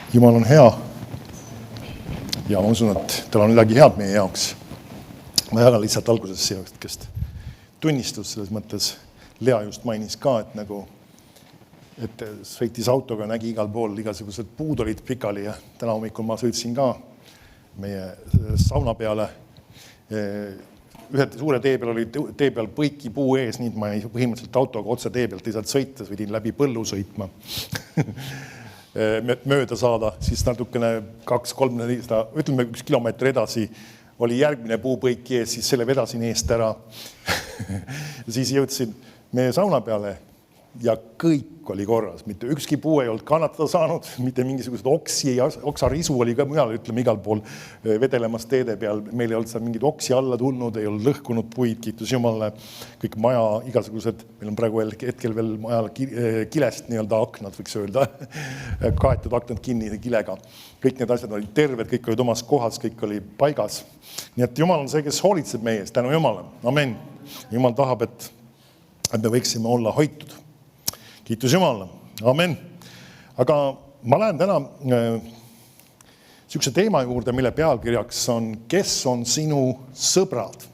Jumal on hea ja ma usun, et tal on midagi head meie jaoks. Ma jagan lihtsalt alguses siia tunnistust selles mõttes. Lea just mainis ka, et sõitis autoga, nägi igal pool igasugused puud olid pikali ja täna hommikul ma sõitsin ka meie sauna peale. Ühe suure tee peal oli tee peal põiki puu ees, nii et ma põhimõtteliselt autoga otse tee pealt ei saanud sõita, võidin läbi põllu sõitma. Mööda saada, siis natukene 2-3, ütleme 1 kilomeetri edasi oli järgmine puupõik ees, siis selle vedasin eest ära. Ja siis jõudsin meie sauna peale ja kõik oli korras. Mitte ükski puu ei olnud kannatada saanud, mitte mingisugused oksarisu oli ka mujal, ütleme igal pool vedelemas teede peal. Meil ei olnud seal mingid oksi alla tulnud, ei olnud lõhkunud puid, kiitus Jumalale. Kõik maja igasugused, meil on praegu hetkel veel majal kilest nii-öelda aknad, võiks öelda, kaetud aknad kinni kilega. Kõik need asjad olid terved, kõik olid omas kohas, kõik oli paigas. Nii et Jumal on see, kes hoolitseb meie eest, tänu Jumala. Amen. Jumal tahab, et me võiksime olla hoitud. Kiitus Jumalale. Amen. Aga ma lähen täna sihukese teema juurde, mille pealkirjaks on, kes on sinu sõbrad.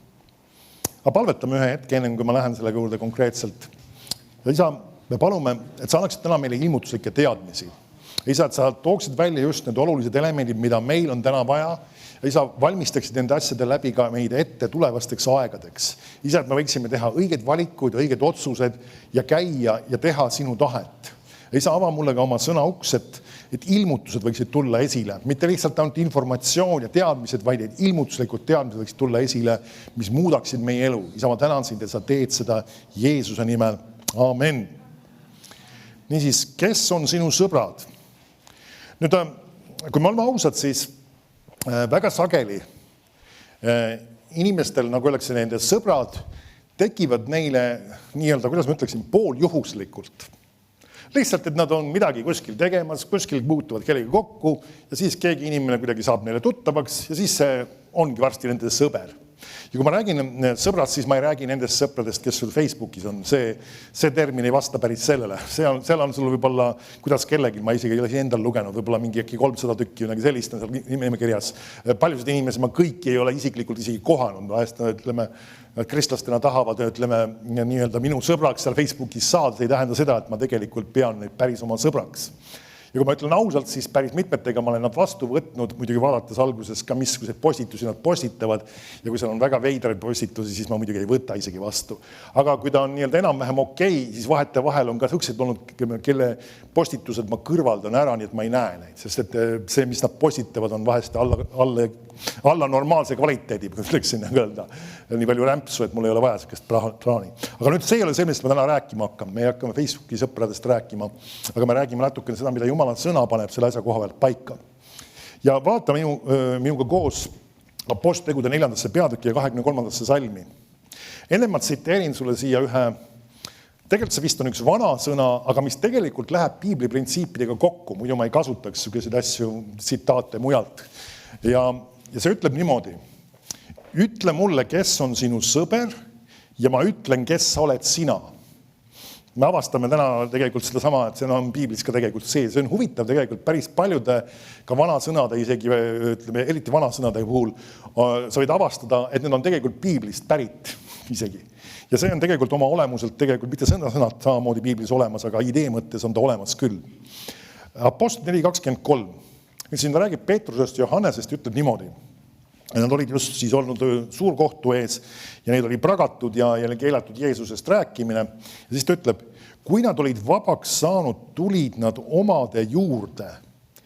Aga palvetame ühe hetke enne, kui ma lähen selle juurde konkreetselt. Ja isa, me palume, et sa annaksid täna meile ilmutuslikke teadmisi. Isa, et sa tooksid välja just need olulised elemendid, mida meil on täna vaja. Ja isa, valmistaksid nende asjade läbi ka meid ette tulevasteks aegadeks. Isa, et me võiksime teha õiged valikud, õiged otsused ja käia ja teha sinu tahet. Ja isa, ava mulle ka oma sõna uks, et ilmutused võiksid tulla esile. Mitte lihtsalt ainult informatsioon ja teadmised, vaid et ilmutuslikud teadmised võiksid tulla esile, mis muudaksid meie elu. Isa, ma tänan sind, et sa teed seda Jeesuse nimel. Amen. Niisiis, kes on sinu sõbrad? Nüüd, kui me oleme ausad, siis väga sageli inimestel, nagu öeldakse, nende sõbrad tekivad neile nii-öelda, kuidas ma ütleksin, pooljuhuslikult. Lihtsalt, et nad on midagi kuskil tegemas, kuskil muutuvad kellegi kokku ja siis keegi inimene kuidagi saab neile tuttavaks ja siis see ongi varsti nende sõber. Ja kui ma räägin sõbrast, siis ma ei räägi nendest sõpradest, kes sul Facebookis on. See termin ei vasta päris sellele. Seal on sul võib-olla, kuidas kellegi, ma isegi ei ole endal lugenud, võib-olla mingi 300 tükki või sellist on seal nimekirjas. Paljusid inimesi ma kõiki ei ole isiklikult isegi kohanud. Vahest, ütleme, kristlastena tahavad, ütleme, nii-öelda minu sõbraks seal Facebookis saada. See ei tähenda seda, et ma tegelikult pean neid päris oma sõbraks. Ja kui ma ütlen ausalt, siis päris mitmetega ma olen nad vastu võtnud, muidugi vaadates alguses ka missuguseid postitusi nad postitavad ja kui seal on väga veidraid postitusi, siis ma muidugi ei võta isegi vastu. Aga kui ta on nii-öelda enam-vähem okei, siis vahete vahel on ka sellised olnud, kelle postitused ma kõrvaldan ära, nii et ma ei näe neid, sest et see, mis nad postitavad, on vahest alla normaalse kvaliteedi, ütleksin öelda. Nii palju rämpsu, et mul ei ole vaja sellist plaani. Aga nüüd see ei ole see, millest me täna rääkima hakkame. Me ei hakkame Facebooki sõpradest rääkima, aga me räägime natukene seda, mida Jumala sõna paneb selle asja koha pealt paika. Ja vaata minuga koos Apostlitegude 4. peatüki ja 23. salmi. Enne ma tsiteerin sulle siia ühe, tegelikult see vist on üks vana sõna, aga mis tegelikult läheb piibli printsiipidega kokku, muidu ma ei kasutaks selliseid asju, tsitaate mujalt. Ja see ütleb niimoodi. Ütle mulle, kes on sinu sõber ja ma ütlen, kes sa oled sina. Me avastame täna tegelikult seda sama, et see on piiblis ka tegelikult see. See on huvitav tegelikult päris paljude ka vanasõnade, isegi ütleme, eriti vanasõnade puhul, sa võid avastada, et need on tegelikult piiblist pärit isegi. Ja see on tegelikult oma olemuselt tegelikult mitte sõnad samamoodi piiblis olemas, aga idee mõttes on ta olemas küll. Apostlid 4.23. Siin ta räägib Peetrusest ja Johannesest, ütleb niimoodi. Nad olid just siis olnud suur kohtu ees ja neid oli pragatud ja keelatud Jeesusest rääkimine. Ja siis ta ütleb, kui nad olid vabaks saanud, tulid nad omade juurde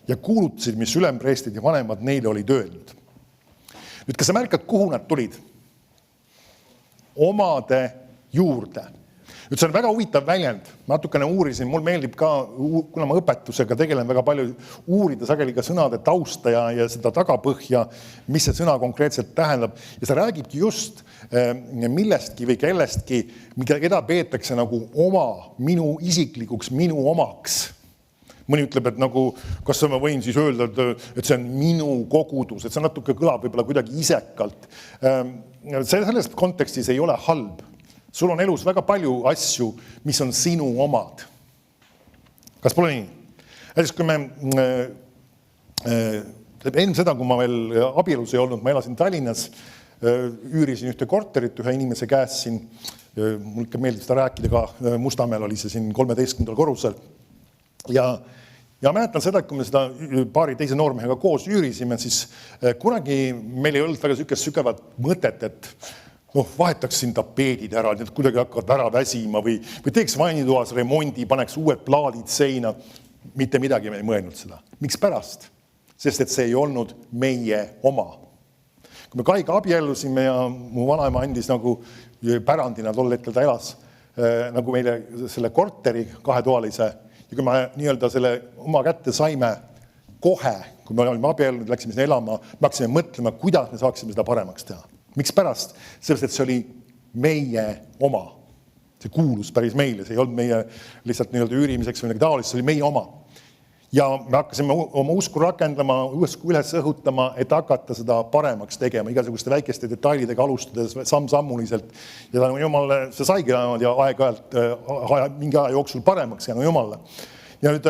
ja kuulutasid, mis ülempreestrid ja vanemad neile olid öelnud. Nüüd, kas sa märkad, kuhu nad tulid? Omade juurde. Nüüd, see on väga huvitav väljend. Natukene uurisin, mul meeldib ka, kuna ma õpetusega tegelen väga palju, uurida sageli ka sõnade tausta ja seda tagapõhja, mis see sõna konkreetselt tähendab. Ja see räägibki just millestki või kellestki, keda peetakse nagu oma, minu isiklikuks, minu omaks. Mõni ütleb, et nagu, kas ma võin siis öelda, et see on minu kogudus, et see natuke kõlab võib-olla kuidagi isekalt. Selles kontekstis ei ole halb. Sul on elus väga palju asju, mis on sinu omad. Kas pole nii? Näiteks, kui me enne seda, kui ma veel abielus ei olnud, ma elasin Tallinnas, üürisin ühte korterit ühe inimese käest siin. Mul ikka meeldib seda rääkida ka, Mustamäel oli see siin 13. korrusel. Ja mäletan seda, et kui me seda paari teise noormehega koos üürisime, siis kunagi meil ei olnud väga sügavat mõtet, et vahetaks siin tapeedid ära, need kuidagi hakkavad ära väsima või teeks vannitoas remondi, paneks uued plaadid seina. Mitte midagi me ei mõelnud seda. Miks pärast? Sest et see ei olnud meie oma. Kui me Kaiga abiellusime ja mu vanaema andis nagu pärandina, tol hetkel ta elas, nagu meile selle korteri kahetoalise, ja kui me nii-öelda selle oma kätte saime kohe, kui me olime abiellunud, läksime sinna elama, me hakkasime mõtlema, kuidas me saaksime seda paremaks teha. Miks pärast? Sellest, et see oli meie oma. See kuulus päris meile, see ei olnud meie lihtsalt nii-öelda üürimiseks või midagi taolist, see oli meie oma. Ja me hakkasime oma usku rakendama, üles õhutama, et hakata seda paremaks tegema, igasuguste väikeste detailidega alustades samm-sammuliselt. Ja tänu Jumalale see saigi ja aeg-ajalt mingi aja jooksul paremaks tänu Jumalale. Ja nüüd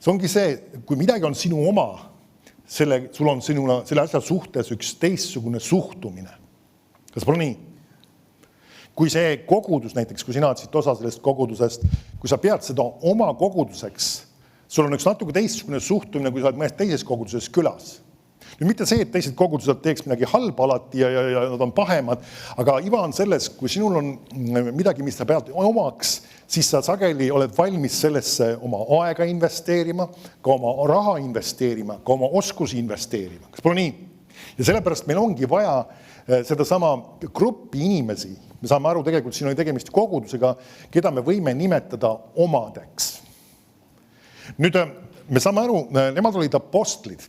see ongi see, kui midagi on sinu oma, sul on selle asja suhtes üks teistsugune suhtumine. Kas pole nii? Kui see kogudus näiteks, kui sina oled osa sellest kogudusest, kui sa pead seda oma koguduseks, sul on üks natuke teistsugune suhtumine, kui sa oled mõnes teises koguduses külas. Nüüd mitte see, et teised kogudused teeks midagi halba alati ja nad on pahemad, aga iva on selles, kui sinul on midagi, mis sa pead omaks, siis sa sageli oled valmis sellesse oma aega investeerima, ka oma raha investeerima, ka oma oskusi investeerima. Kas pole nii? Ja sellepärast meil ongi vaja seda sama gruppi inimesi. Me saame aru, tegelikult siin oli tegemist kogudusega, keda me võime nimetada omadeks. Nüüd me saame aru, nemad olid apostlid,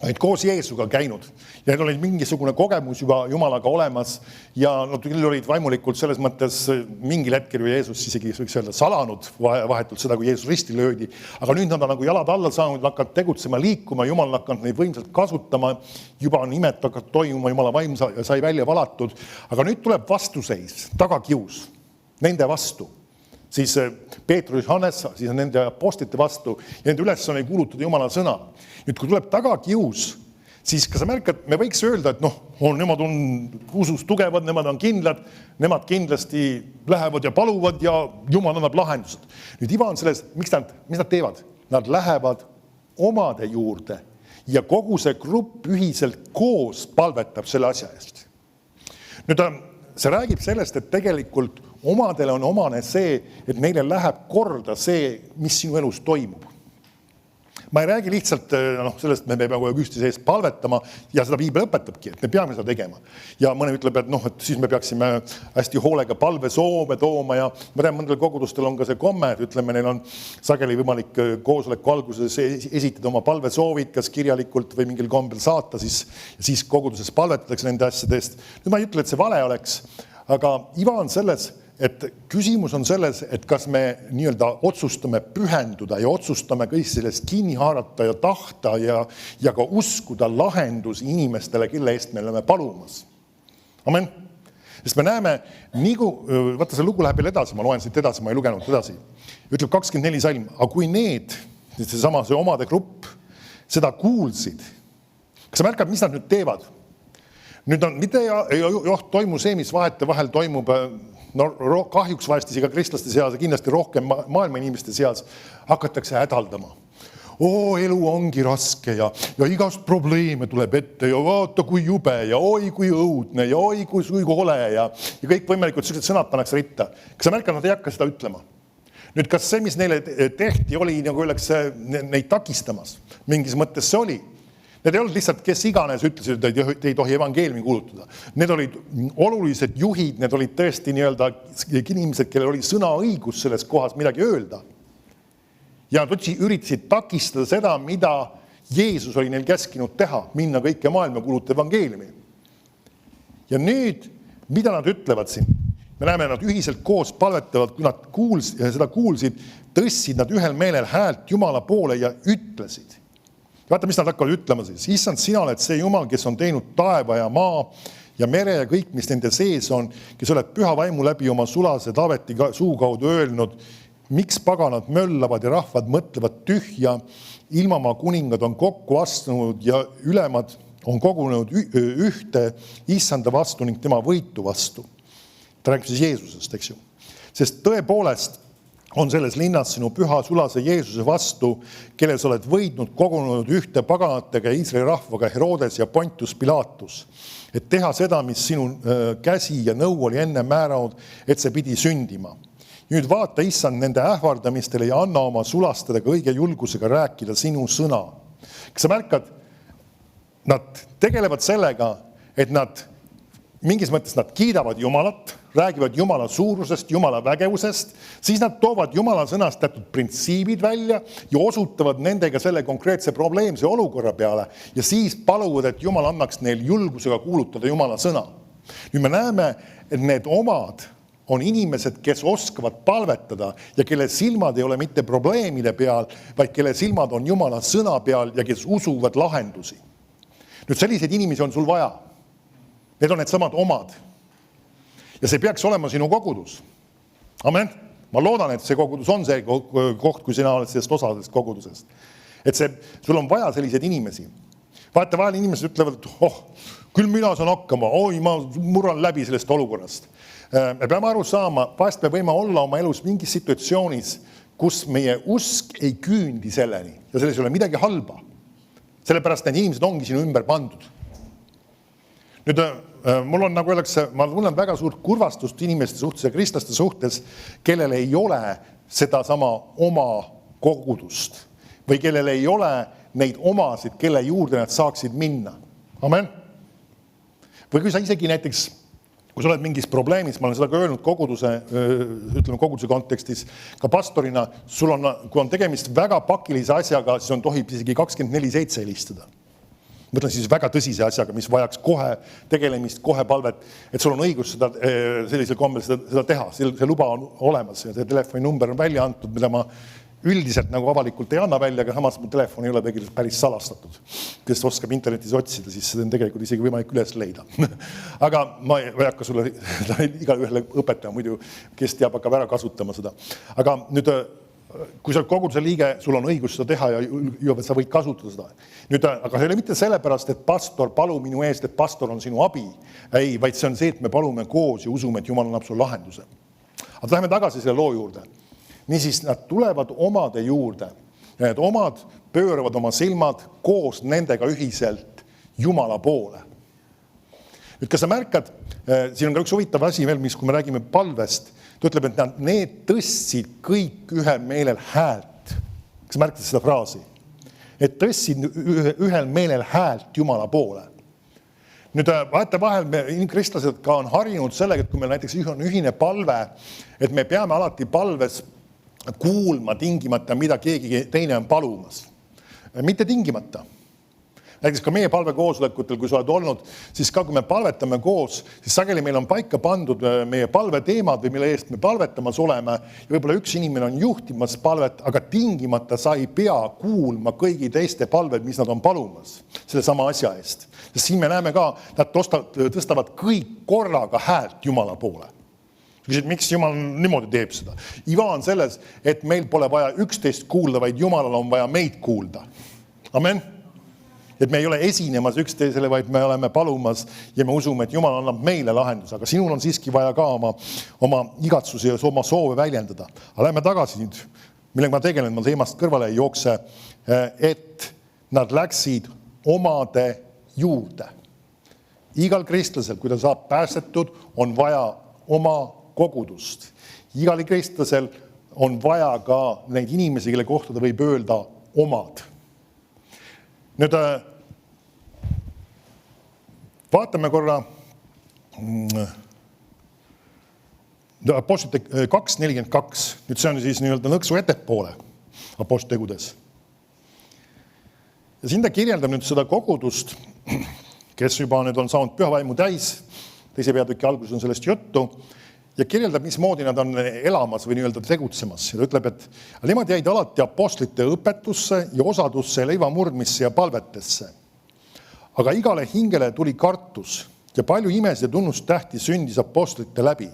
olid koos Jeesuga käinud ja need olid mingisugune kogemus juba Jumalaga olemas ja nad olid vaimulikult selles mõttes mingil hetkel ju Jeesus isegi võiks öelda salanud vahetult seda, kui Jeesus risti löödi, aga nüüd nad on nagu jalad alla saanud, hakkavad tegutsema, liikuma, Jumal hakkavad neid võimsalt kasutama, juba on imet hakkavad toimuma, Jumala vaim sai välja valatud, aga nüüd tuleb vastuseis, tagakius nende vastu. Siis Peetrus Johannes, siis on nende apostlite vastu ja nende ülesanne kuulutada Jumala sõna. Nüüd, kui tuleb tagakius, siis ka sa märkad, me võiks öelda, et nemad on usus tugevad, nemad on kindlad, nemad kindlasti lähevad ja paluvad ja Jumal annab lahendused. Nüüd iva on selles, mis nad teevad? Nad lähevad omade juurde ja kogu see grupp ühiselt koos palvetab selle asja eest. Nüüd see räägib sellest, et tegelikult omadele on omane see, et neile läheb korda see, mis sinu elus toimub. Ma ei räägi lihtsalt sellest, et me peame üksteise eest palvetama ja seda piibel õpetabki, et me peame seda tegema. Ja mõne ütleb, et siis me peaksime hästi hoolega palvesoove tooma ja ma tean, mõndel kogudustel on ka see komme, et ütleme, neil on sageli võimalik koosoleku alguses esitada oma palvesoovid, kas kirjalikult või mingil kombel saata, siis koguduses palvetatakse nende asjadest. Nüüd ma ei ütle, et see vale oleks, aga iva on selles, et küsimus on selles, et kas me nii-öelda otsustame pühenduda ja otsustame kõik sellest kinni haarata ja tahta ja ka uskuda lahendus inimestele, kelle eest me oleme palumas. Amen. Sest me näeme, vaata see lugu läheb veel edasi, ma loen siit edasi, ma ei lugenud edasi. Ütleb 24 salm, aga kui see omade grupp seda kuulsid, kas sa märkad, mis nad nüüd teevad? Nüüd mitte ei toimu see, mis vahel toimub kahjuks vahest isegi kristlaste seas ja kindlasti rohkem maailma inimeste seas hakatakse hädaldama. Elu ongi raske ja igast probleeme tuleb ette ja vaata kui jube ja oi kui õudne ja oi kui kole ja kõik võimalikud sellised sõnad pannakse ritta. Kas sa märkad, nad ei hakka seda ütlema? Nüüd, kas see, mis neile tehti, oli nagu öeldakse neid takistamas? Mingis mõttes see oli. Need ei olnud lihtsalt, kes iganes ütlesid, et ei tohi evangeeliumi kuulutada. Need olid olulised juhid, need olid tõesti nii-öelda inimesed, kellel oli sõnaõigus selles kohas midagi öelda. Ja nad üritasid takistada seda, mida Jeesus oli neil käskinud teha, minna kõike maailma kuulutada evangeeliumi. Ja nüüd, mida nad ütlevad siin? Me näeme, nad ühiselt koos palvetavad, kui nad seda kuulsid, tõstsid nad ühel meelel häält Jumala poole ja ütlesid. Vaata, mis nad hakkavad ütlema siis. Issand, sina oled see Jumal, kes on teinud taeva ja maa ja mere ja kõik, mis nende sees on, kes oled püha vaimu läbi oma sulase Taaveti suu kaudu öelnud, Miks paganad möllavad ja rahvad mõtlevad tühja, ilmamaa kuningad on kokku astunud ja ülemad on kogunenud ühte issanda vastu ning tema võitu vastu. Ta räägib siis Jeesusest, eks ju. Sest tõepoolest on selles linnas sinu püha sulase Jeesuse vastu, kelle sa oled võidnud kogunenud ühte paganatega Iisraeli rahvaga Herodes ja Pontius Pilatus, et teha seda, mis sinu käsi ja nõu oli enne määranud, et see pidi sündima. Nüüd vaata, issand, nende ähvardamistele ja anna oma sulastele õige julgusega rääkida sinu sõna. Kas sa märkad, nad tegelevad sellega, et nad mingis mõttes nad kiidavad Jumalat, räägivad Jumala suurusest, Jumala vägevusest, siis nad toovad Jumala sõnast teatud printsiibid välja ja osutavad nendega selle konkreetse probleemse olukorra peale ja siis paluvad, et Jumal annaks neil julgusega kuulutada Jumala sõna. Nüüd me näeme, et need omad on inimesed, kes oskavad palvetada ja kelle silmad ei ole mitte probleemide peal, vaid kelle silmad on Jumala sõna peal ja kes usuvad lahendusi. Nüüd selliseid inimesi on sul vaja. Need on need samad omad. Ja see peaks olema sinu kogudus. Amen. Ma loodan, et see kogudus on see koht, kui sina oled sellest osadest kogudusest. Et sul on vaja selliseid inimesi. Vaata, vahel inimesed ütlevad, et küll mina saan hakkama, ma murran läbi sellest olukorrast. Me peame aru saama, vahest me võime olla oma elus mingis situatsioonis, kus meie usk ei küündi selleni ja selles ei ole midagi halba. Sellepärast need inimesed ongi sinu ümber pandud. Nüüd, mul on, nagu öeldakse, ma tunnen väga suurt kurvastust inimeste suhtes ja kristlaste suhtes, kellel ei ole seda sama oma kogudust või kellel ei ole neid omasid, kelle juurde nad saaksid minna. Amen. Või kui sa isegi näiteks, kui sa oled mingis probleemis, ma olen seda ka öelnud koguduse kontekstis, ka pastorina, sul on, kui on tegemist väga pakilise asjaga, siis on tohib isegi 24/7 helistada. Mõtlen siis väga tõsise asjaga, mis vajaks kohe tegelemist, kohe palvet, et sul on õigus seda, sellisel kombel seda teha. See luba on olemas ja see telefoni number on välja antud, mida ma üldiselt nagu avalikult ei anna välja, aga samas mu telefon ei ole tegelikult päris salastatud. Kes oskab internetis otsida, siis seda on tegelikult isegi võimalik üles leida. Aga ma ei hakka sulle igal ühele õpetama, muidu kes teab, hakkab ära kasutama seda. Aga nüüd, kui sa oled koguduse liige, sul on õigus seda teha ja sa võid kasutada seda. Nüüd, aga see ei ole mitte sellepärast, et pastor palu minu eest, et pastor on sinu abi. Ei, vaid see on see, et me palume koos ja usume, et Jumal annab sul lahenduse. Aga läheme tagasi selle loo juurde. Niisiis, nad tulevad omade juurde ja need omad pööravad oma silmad koos nendega ühiselt Jumala poole. Nüüd, kas sa märkad, siin on ka üks huvitav asi veel, mis kui me räägime palvest, ta ütleb, et need tõstsid kõik ühel meelel häält. Kas märkad seda fraasi? Et tõstsid ühel meelel häält Jumala poole. Nüüd vaata vahel kristlased ka on harinud sellega, et kui meil näiteks on ühine palve, et me peame alati palves kuulma tingimata, mida keegi teine on palumas. Mitte tingimata. Näiteks ka meie palvekoosolekutel, kui sa oled olnud, siis ka kui me palvetame koos, siis sageli meil on paika pandud meie palveteemad või mille eest me palvetamas oleme. Ja võib-olla üks inimene on juhtimas palvet, aga tingimata sa ei pea kuulma kõigi teiste palved, mis nad on palumas selle sama asja eest. Sest siin me näeme ka, nad tõstavad kõik korraga häält Jumala poole. Küsid, miks Jumal niimoodi teeb seda? Iva on selles, et meil pole vaja üksteist kuulda, vaid Jumalal on vaja meid kuulda. Amen. Et me ei ole esinemas üksteisele, vaid me oleme palumas ja me usume, et Jumal annab meile lahenduse. Aga sinul on siiski vaja ka oma igatsusi ja oma soove väljendada. Aga lähme tagasi nüüd, millega ma tegelen, ma teemast kõrvale ei jookse, et nad läksid omade juurde. Igal kristlasel, kui ta saab päästetud, on vaja oma kogudust. Igal kristlasel on vaja ka neid inimesi, kelle kohta ta võib öelda omad. Nüüd vaatame korra Apostlite 2.42. Nüüd see on siis nii-öelda nõksu ettepoole apostlitegudes. Ja siin ta kirjeldab nüüd seda kogudust, kes juba nüüd on saanud pühavaimu täis, teise peatüki alguses on sellest juttu, ja kirjeldab, mismoodi nad on elamas või nii-öelda tegutsemas. Ja ta ütleb, et nemad jäid alati apostlite õpetusse ja osadusse, leivamurdmisse ja palvetesse. Aga igale hingele tuli kartus ja palju imesid ja tunnustähti sündis apostlite läbi.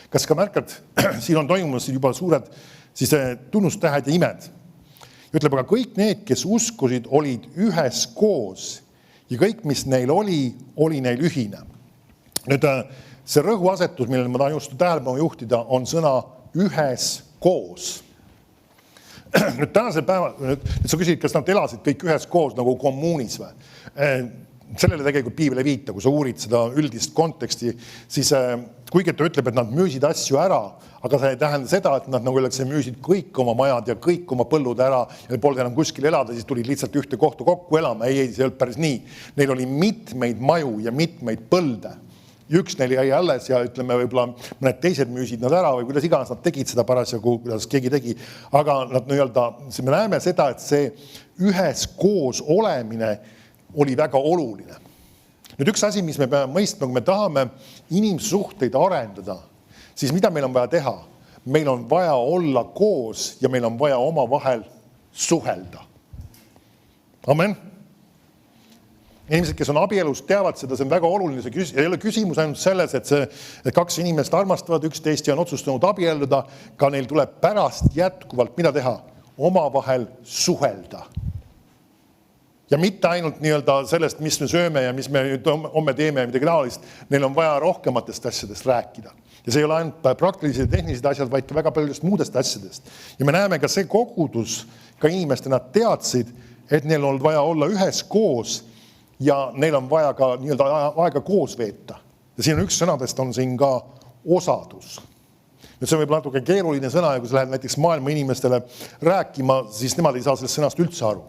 Kas ka märkad, siin on toimumas juba suured siis tunnustähed ja imed. Ütleb, aga kõik need, kes uskusid, olid ühes koos ja kõik, mis neil oli neil ühine. Nüüd see rõhuasetus, millele ma tahan just tähelepanu juhtida, on sõna ühes koos. Nüüd tänasel päeval, nüüd sa küsid, kas nad elasid kõik ühes koos nagu kommuunis või? Sellele tegelikult piibel ei viita, kui sa uurid seda üldist konteksti, siis kuigi ta ütleb, et nad müüsid asju ära, aga see ei tähenda seda, et nad nagu öeldakse, müüsid kõik oma majad ja kõik oma põllud ära ja polnud enam kuskil elada, siis tulid lihtsalt ühte kohta kokku elama. Ei, see ei olnud päris nii. Neil oli mitmeid maju ja mitmeid põlde. Üks neil jäi alles ja ütleme, võib-olla mõned teised müüsid nad ära või kuidas iganes nad tegid seda parasjagu, kuidas keegi tegi. Aga nad nii-öelda, me näeme seda, et see ühes koos olemine oli väga oluline. Nüüd üks asi, mis me peame mõistma, kui me tahame inimsuhteid arendada, siis mida meil on vaja teha? Meil on vaja olla koos ja meil on vaja oma vahel suhelda. Amen. Inimesed, kes on abielus, teavad seda, see on väga oluline. See ei ole küsimus ainult selles, et kaks inimest armastavad üksteist ja on otsustanud abielluda, ka neil tuleb pärast jätkuvalt mida teha? Oma vahel suhelda. Ja mitte ainult nii-öelda sellest, mis me sööme ja mis me homme teeme ja midagi taolist, neil on vaja rohkematest asjadest rääkida. Ja see ei ole ainult praktilised ja tehnilised asjad, vaid ka väga paljudest muudest asjadest. Ja me näeme ka see kogudus, ka inimeste, nad teadsid, et neil on vaja olla ühes koos ja neil on vaja ka nii-öelda aega koos veeta. Ja siin on üks sõnadest on siin ka osadus. Nüüd see võib natuke keeruline sõna ja kui sa lähed näiteks maailma inimestele rääkima, siis nemad ei saa sellest sõnast üldse aru.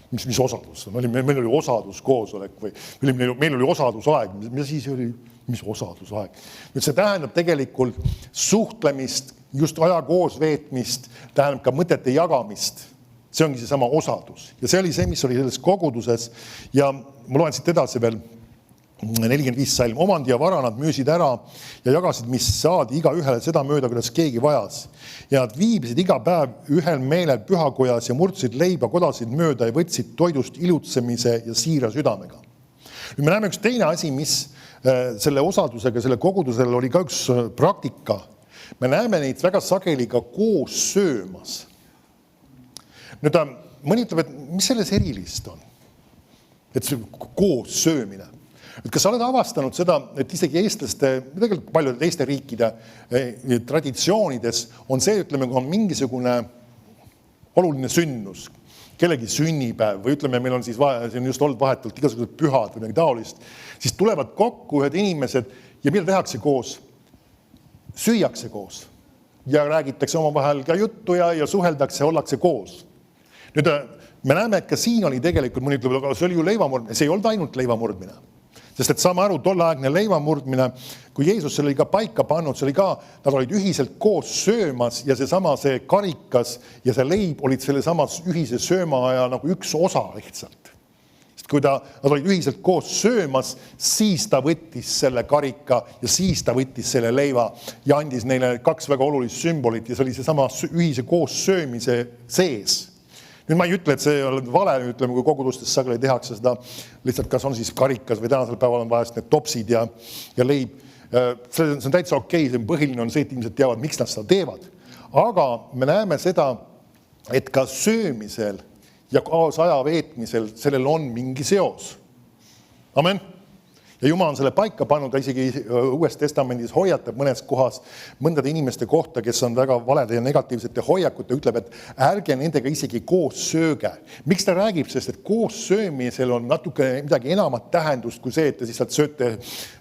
Mis osadus? Meil oli osaduskoosolek või meil oli osadusaeg. Mis siis oli? Mis osadusaeg? Nüüd see tähendab tegelikult suhtlemist, just aja koos veetmist, tähendab ka mõtete jagamist. See ongi see sama osadus. Ja see oli see, mis oli selles koguduses. Ja ma loen siit edasi veel 45 salm. Omandi ja vara nad müüsid ära ja jagasid, mis saadi iga ühele seda mööda, kuidas keegi vajas. Ja nad viibisid iga päev ühel meelel pühakojas ja murdsid leiba kodasid mööda ja võtsid toidust ilutsemise ja siira südamega. Nüüd me näeme üks teine asi, mis selle osadusega, selle kogudusel oli ka üks praktika. Me näeme neid väga sageli ka koos söömas. Nüüd mõni ütleb, et mis selles erilist on? Et see koos söömine. Kas sa oled avastanud seda, et isegi eestlaste, tegelikult paljude teiste riikide traditsioonides on see, ütleme, kui on mingisugune oluline sünnus, kellegi sünnipäev või ütleme, meil on siis see on just olnud vahetult igasugused pühad või midagi taolist, siis tulevad kokku ühed inimesed ja mida tehakse koos? Süüakse koos ja räägitakse oma vahel ka juttu ja suheldakse, ollakse koos. Nüüd me näeme, et ka siin oli tegelikult, mõni ütleb, aga see oli ju leivamurdmine, see ei olnud ainult leivamurdmine. Sest et saame aru, tolleaegne leivamurdmine, kui Jeesus selle oli ka paika pannud, see oli ka, nad olid ühiselt koos söömas ja see karikas ja see leib olid selle samas ühise söömaaja nagu üks osa lihtsalt. Sest kui nad olid ühiselt koos söömas, siis ta võttis selle karika ja siis ta võttis selle leiva ja andis neile kaks väga olulist sümbolit ja see oli see sama ühise koos söömise sees. Nüüd ma ei ütle, et see on vale, ütleme, kui kogudustes sageli tehakse seda, lihtsalt kas on siis karikas või tänasel päeval on vahest need topsid ja leib. See on täitsa okei, see põhiline on see, et inimesed teavad, miks nad seda teevad. Aga me näeme seda, et ka söömisel ja kaas aja veetmisel sellel on mingi seos. Amen. Ja Jumal on selle paika pannud, isegi Uues Testamendis hoiatab mõnes kohas mõndade inimeste kohta, kes on väga valede ja negatiivsete hoiakute, ütleb, et ärge nendega isegi koos sööge. Miks ta räägib? Sest et koos söömisel on natuke midagi enamat tähendust kui see, et te lihtsalt sööte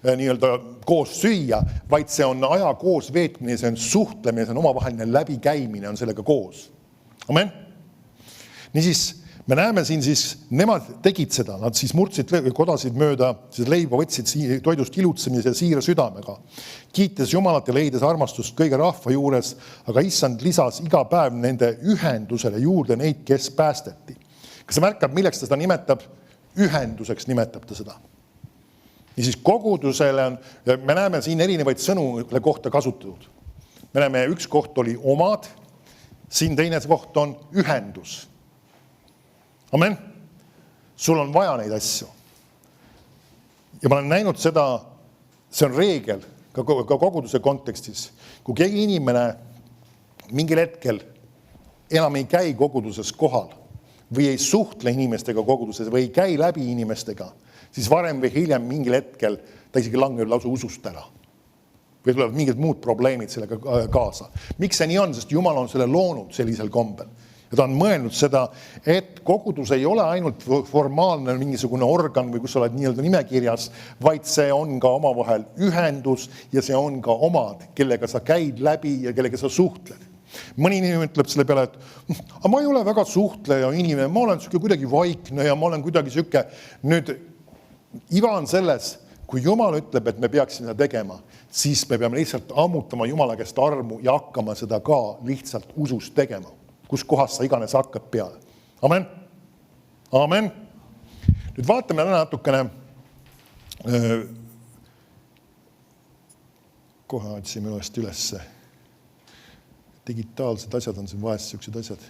nii-öelda koos süüa, vaid see on aja koos veetmine, see on suhtlemine, see on omavaheline läbikäimine, on sellega koos. Amen? Niisiis, me näeme siin siis, nemad tegid seda, nad siis murdsid kodasid mööda, siis leiba võtsid toidust ilutsemise ja siira südamega. Kiites Jumalat ja leides armastust kõige rahva juures, aga issand lisas iga päev nende ühendusele juurde neid, kes päästeti. Kas sa märkab, milleks ta seda nimetab? Ühenduseks nimetab ta seda. Ja siis kogudusele on, me näeme siin erinevaid sõnu kohta kasutatud. Me näeme, üks koht oli omad, siin teine koht on ühendus. Amen. Sul on vaja neid asju. Ja ma olen näinud seda, see on reegel ka koguduse kontekstis. Kui keegi inimene mingil hetkel enam ei käi koguduses kohal või ei suhtle inimestega koguduses või ei käi läbi inimestega, siis varem või hiljem mingil hetkel ta isegi langeb lausa usust ära. Või tulevad mingid muud probleemid sellega kaasa. Miks see nii on? Sest Jumal on selle loonud sellisel kombel. Ja ta on mõelnud seda, et kogudus ei ole ainult formaalne mingisugune organ või kus sa oled nii-öelda nimekirjas, vaid see on ka omavahel ühendus ja see on ka omad, kellega sa käid läbi ja kellega sa suhtled. Mõni inimene ütleb selle peale, et ma ei ole väga suhtleja inimene, ma olen kuidagi vaikne ja ma olen kuidagi süke. Nüüd iva on selles, kui Jumal ütleb, et me peaksime seda tegema, siis me peame lihtsalt ammutama Jumala käest armu ja hakkama seda ka lihtsalt usust tegema. Kus kohas sa iganes hakkab peale. Amen. Amen. Nüüd vaatame natukene, kohe otsime ülesse. Digitaalsed asjad on siin vahest sellised asjad.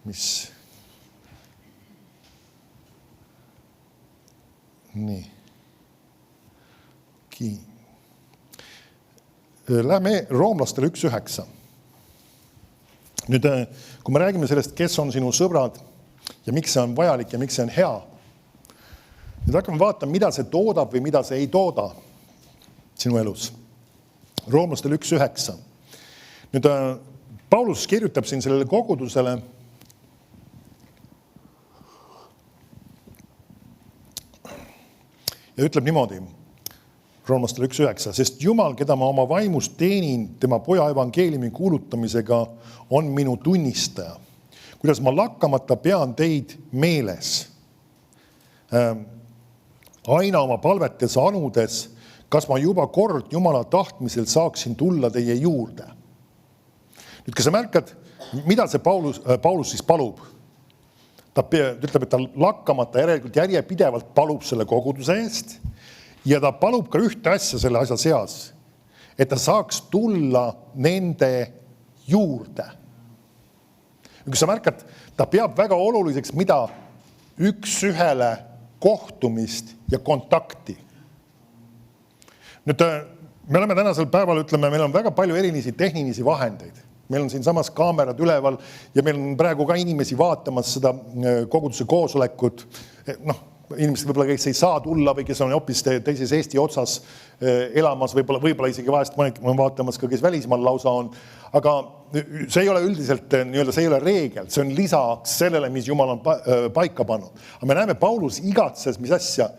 Mis? Nii. Lähme roomlastele 1.9. Nüüd, kui me räägime sellest, kes on sinu sõbrad ja miks see on vajalik ja miks see on hea, nüüd hakkame vaatama, mida see toodab või mida see ei tooda sinu elus. Roomlastele 1.9. Nüüd, Paulus kirjutab siin sellele kogudusele ja ütleb niimoodi, Roomlastele 1.9, sest Jumal, keda ma oma vaimust teenin tema poja evangeeliumi kuulutamisega, on minu tunnistaja. Kuidas ma lakkamata pean teid meeles. Aina oma palvetes anudes, kas ma juba kord Jumala tahtmisel saaksin tulla teie juurde. Nüüd, kas sa märkad, mida see Paulus siis palub? Ta ütleb, et ta lakkamata järjepidevalt palub selle koguduse eest ja ta palub ka ühte asja selle asja seas, et ta saaks tulla nende juurde. Kui sa märkad, ta peab väga oluliseks, mida üks-ühele kohtumist ja kontakti. Nüüd, me oleme tänasel päeval, ütleme, meil on väga palju erilisi tehnilisi vahendeid. Meil on siin samas kaamerad üleval ja meil on praegu ka inimesi vaatamas seda koguduse koosolekut. Inimesed võib-olla, kes ei saa tulla või kes on hoopis teises Eesti otsas elamas, võib-olla isegi vahest mõned vaatamas ka, kes välismaal lausa on. Aga see ei ole üldiselt, see ei ole reegel, see on lisaks sellele, mis Jumal on paika pannud. Aga me näeme, Paulus igatses, mis asja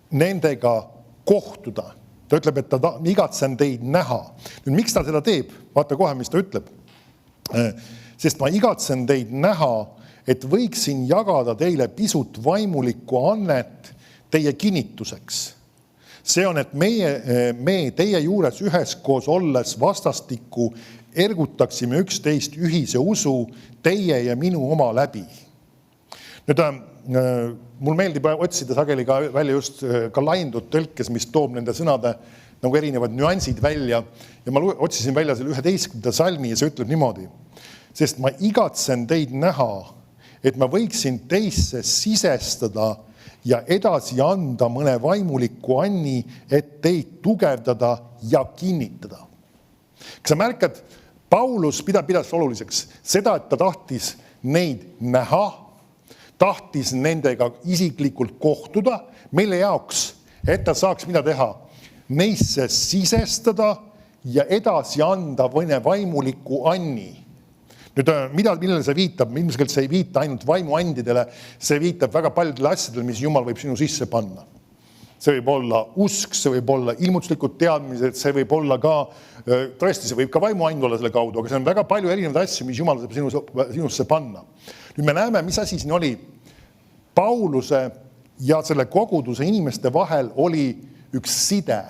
nendega kohtuda. Ta ütleb, et ta igatsen teid näha. Nüüd, miks ta seda teeb? Vaata kohe, mis ta ütleb. Sest ma igatsen teid näha, et võiksin jagada teile pisut vaimulikku annet teie kinnituseks. See on, et me teie juures üheskoos olles vastastikku ergutaksime üksteist ühise usu teie ja minu oma läbi. Nüüd, mul meeldib otsida sageli ka välja just ka laindud tõlkes, mis toob nende sõnade nagu erinevad nüansid välja. Ja ma otsisin välja selle 11. salmi ja see ütleb niimoodi. Sest ma igatsen teid näha, et ma võiksin teisse sisestada ja edasi anda mõne vaimuliku anni, et teid tugevdada ja kinnitada. Kas sa märkad, Paulus pidas oluliseks seda, et ta tahtis neid näha, tahtis nendega isiklikult kohtuda, mille jaoks, et ta saaks mida teha, neisse sisestada ja edasi anda mõne vaimuliku anni. Nüüd, millele see viitab? Ilmselt see ei viita ainult vaimuandidele, see viitab väga paljudele asjadele, mis Jumal võib sinu sisse panna. See võib olla usk, see võib olla ilmutuslikud teadmised, see võib olla ka, tõesti, see võib ka vaimuand olla selle kaudu, aga see on väga palju erinevaid asju, mis Jumal saab sinusse panna. Nüüd me näeme, mis asi siin oli. Pauluse ja selle koguduse inimeste vahel oli üks side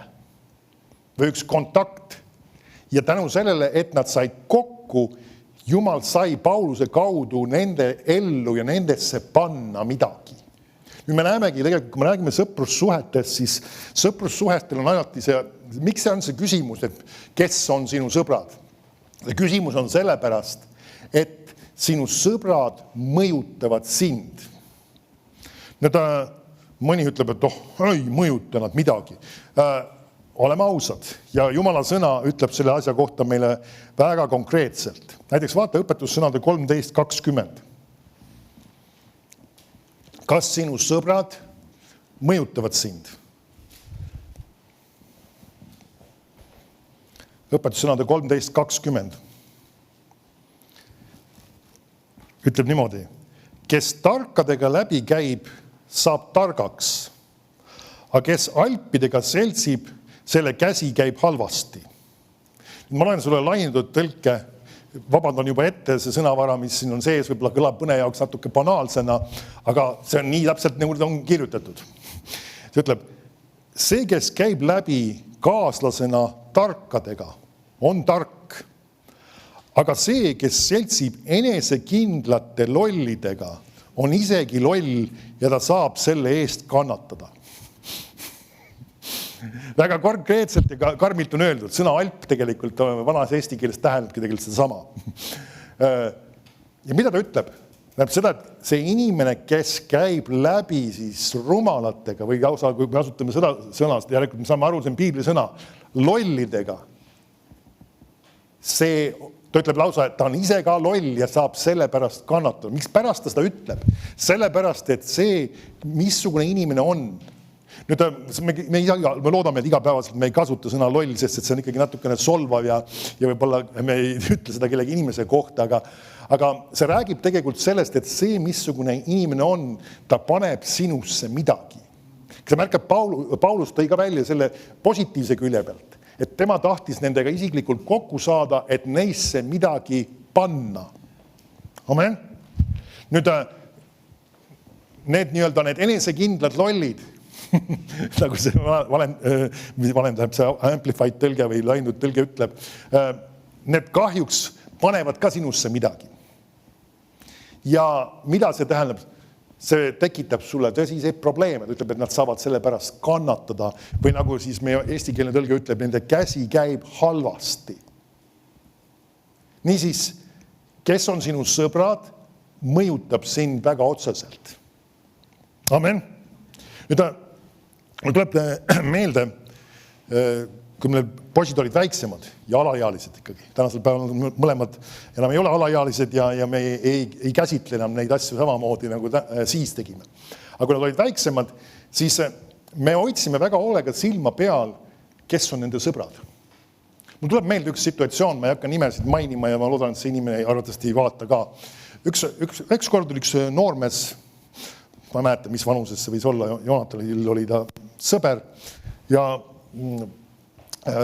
või üks kontakt. Ja tänu sellele, et nad said kokku, Jumal sai Pauluse kaudu nende ellu ja nendesse panna midagi. Nüüd me näemegi, tegelikult, kui me räägime sõprussuhetest, siis sõprussuhetel on alati see, miks see on see küsimus, et kes on sinu sõbrad? See küsimus on sellepärast, et sinu sõbrad mõjutavad sind. Mõni ütleb, et ei mõjuta nad midagi. oleme ausad ja Jumala sõna ütleb selle asja kohta meile väga konkreetselt. Näiteks vaata õpetussõnade 13:20. Kas sinu sõbrad mõjutavad sind? Õpetussõnade 13:20 ütleb niimoodi. Kes tarkadega läbi käib, saab targaks. Aga kes alpidega seltsib, selle käsi käib halvasti. Ma olen sulle lainatud tõlke, vabandan juba ette, see sõnavara, mis siin on sees, võib-olla kõlab mõne jaoks natuke banaalsena, aga see on nii täpselt, nagu ta on kirjutatud. See ütleb, see, kes käib läbi kaaslasena tarkadega, on tark. Aga see, kes seltsib enesekindlate lollidega, on isegi loll ja ta saab selle eest kannatada. Väga konkreetselt ja karmilt on öeldud. Sõna alp tegelikult vanas eesti keeles tähendabki tegelikult seda sama. Ja mida ta ütleb? Näeb seda, et see inimene, kes käib läbi siis rumalatega või lausa, kui me asutame seda sõnast, järelikult me saame aru, see on piibli sõna, lollidega. See, ta ütleb lausa, et ta on ise ka loll ja saab selle pärast kannatada. Miks pärast ta seda ütleb? Sellepärast, et see, missugune inimene on. Nüüd me loodame, et igapäevaselt me ei kasuta sõna loll, sest see on ikkagi natukene solvav ja võib-olla me ei ütle seda kellegi inimese kohta, aga see räägib tegelikult sellest, et see, missugune inimene on, ta paneb sinusse midagi. See märkab Paulus tõi ka välja selle positiivse külje pealt, et tema tahtis nendega isiklikult kokku saada, et neisse midagi panna. Amen? Nüüd need enesekindlad lollid, nagu see valendab see amplified tõlge või laindud tõlge ütleb, need kahjuks panevad ka sinusse midagi. Ja mida see tähendab? See tekitab sulle tõsiseid probleeme. Ta ütleb, et nad saavad selle pärast kannatada või nagu siis meie eestikeelne tõlge ütleb, nende käsi käib halvasti. Niisiis, kes on sinu sõbrad, mõjutab sind väga otseselt. Amen. Nüüd mul tuleb meelde, kui meil poisid olid väiksemad ja alaealised ikkagi. Tänasel päeval mõlemad enam ei ole alaealised ja me ei käsitle enam neid asju samamoodi, nagu siis tegime. Aga kui nad olid väiksemad, siis me hoidsime väga hoolega silma peal, kes on nende sõbrad. Mul tuleb meelde üks situatsioon, ma ei hakka nimesid mainima ja ma loodan, et see inimene arvatavasti ei vaata ka. Üks kord oli üks noormees, ma mäletan, mis vanuses see võis olla, Joonatanil oli ta sõber ja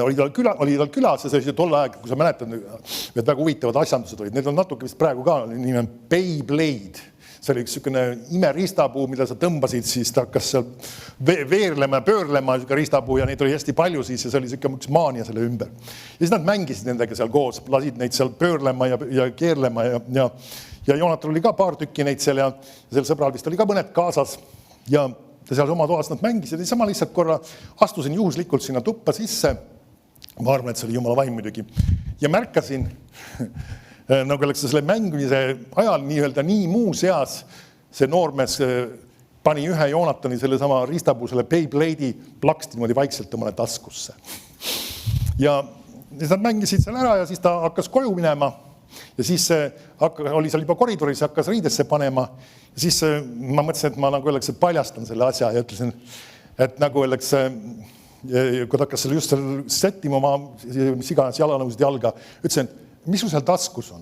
oli tal külas ja see oli tol aeg, kui sa mäletad, et väga huvitavad asjandused olid. Need on natuke vist praegu ka, nimi on Beyblade. See oli üks selline imeristapuu, mida sa tõmbasid, siis ta hakkas seal veerlema ja pöörlema ristapuu ja neid oli hästi palju siis ja see oli üks maania selle ümber. Ja siis nad mängisid nendega seal koos, lasid neid seal pöörlema ja keerlema ja Joonatal oli ka paar tükki neid seal ja sel sõbral vist oli ka mõned kaasas ja seal oma toas nad mängisid ja sama lihtsalt korra astusin juhuslikult sinna tuppa sisse. Ma arvan, et see oli Jumala vaim muidugi. Ja märkasin, nagu oleks selle mängimise ajal nii muus eas, see noormees pani ühe Joonatani selle sama ristapuu, selle Beyblade'i plaksti niimoodi vaikselt omale taskusse. Ja siis nad mängisid seal ära ja siis ta hakkas koju minema ja siis oli seal juba koridoris, hakkas riidesse panema ja siis ma mõtlesin, et ma nagu öeldakse paljastan selle asja ja ütlesin, et nagu öeldakse, kui ta hakkas selle just settima oma mis iganes jalanõusid jalga, ütlesin, et mis sul seal taskus on?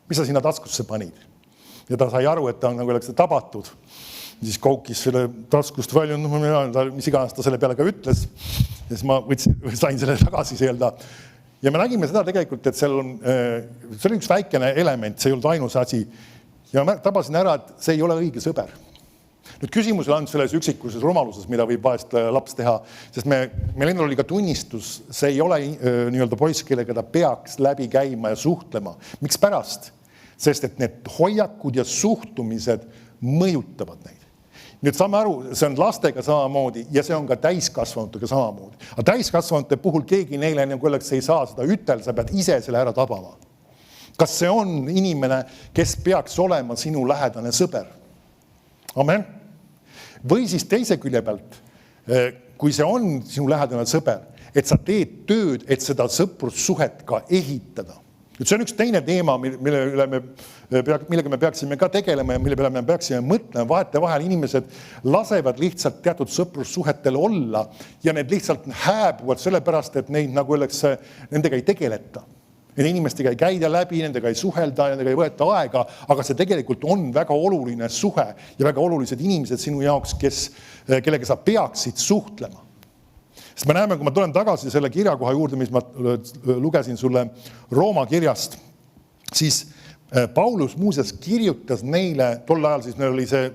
Mis sa sinna taskusse panid? Ja ta sai aru, et ta on nagu öeldakse tabatud. Siis koukis selle taskust välja, mis iganes ta selle peale ka ütles. Ja siis ma sain selle tagasi seelda. Ja me nägime seda tegelikult, et see oli üks väikene element, see ei olnud ainus asi. Ja ma tabasin ära, et see ei ole õige sõber. Nüüd küsimus on selles üksikuses rumaluses, mida võib vahest laps teha, sest meil endal oli ka tunnistus, see ei ole nii-öelda poiss, kellega ta peaks läbi käima ja suhtlema. Miks pärast? Sest et need hoiakud ja suhtumised mõjutavad neid. Nüüd saame aru, see on lastega samamoodi ja see on ka täiskasvanutega samamoodi. Aga täiskasvanute puhul keegi neile nagu öeldakse, ei saa seda ütel, sa pead ise selle ära tabama. Kas see on inimene, kes peaks olema sinu lähedane sõber? Amen. Või siis teise külje pealt, kui see on sinu lähedane sõber, et sa teed tööd, et seda sõprussuhet ka ehitada. See on üks teine teema, millega me peaksime ka tegelema ja mille peale me peaksime mõtlema. Vahetevahel inimesed lasevad lihtsalt teatud sõprussuhetel olla ja need lihtsalt hääbuvad sellepärast, et neid, nagu öeldakse, nendega ei tegeleta. Nende inimestega ei käida läbi, nendega ei suhelda, nendega ei võeta aega, aga see tegelikult on väga oluline suhe ja väga olulised inimesed sinu jaoks, kellega sa peaksid suhtlema. Sest me näeme, kui ma tulen tagasi selle kirjakoha juurde, mis ma lugesin sulle Rooma kirjast, siis Paulus muuseas kirjutas neile, tol ajal siis neil oli see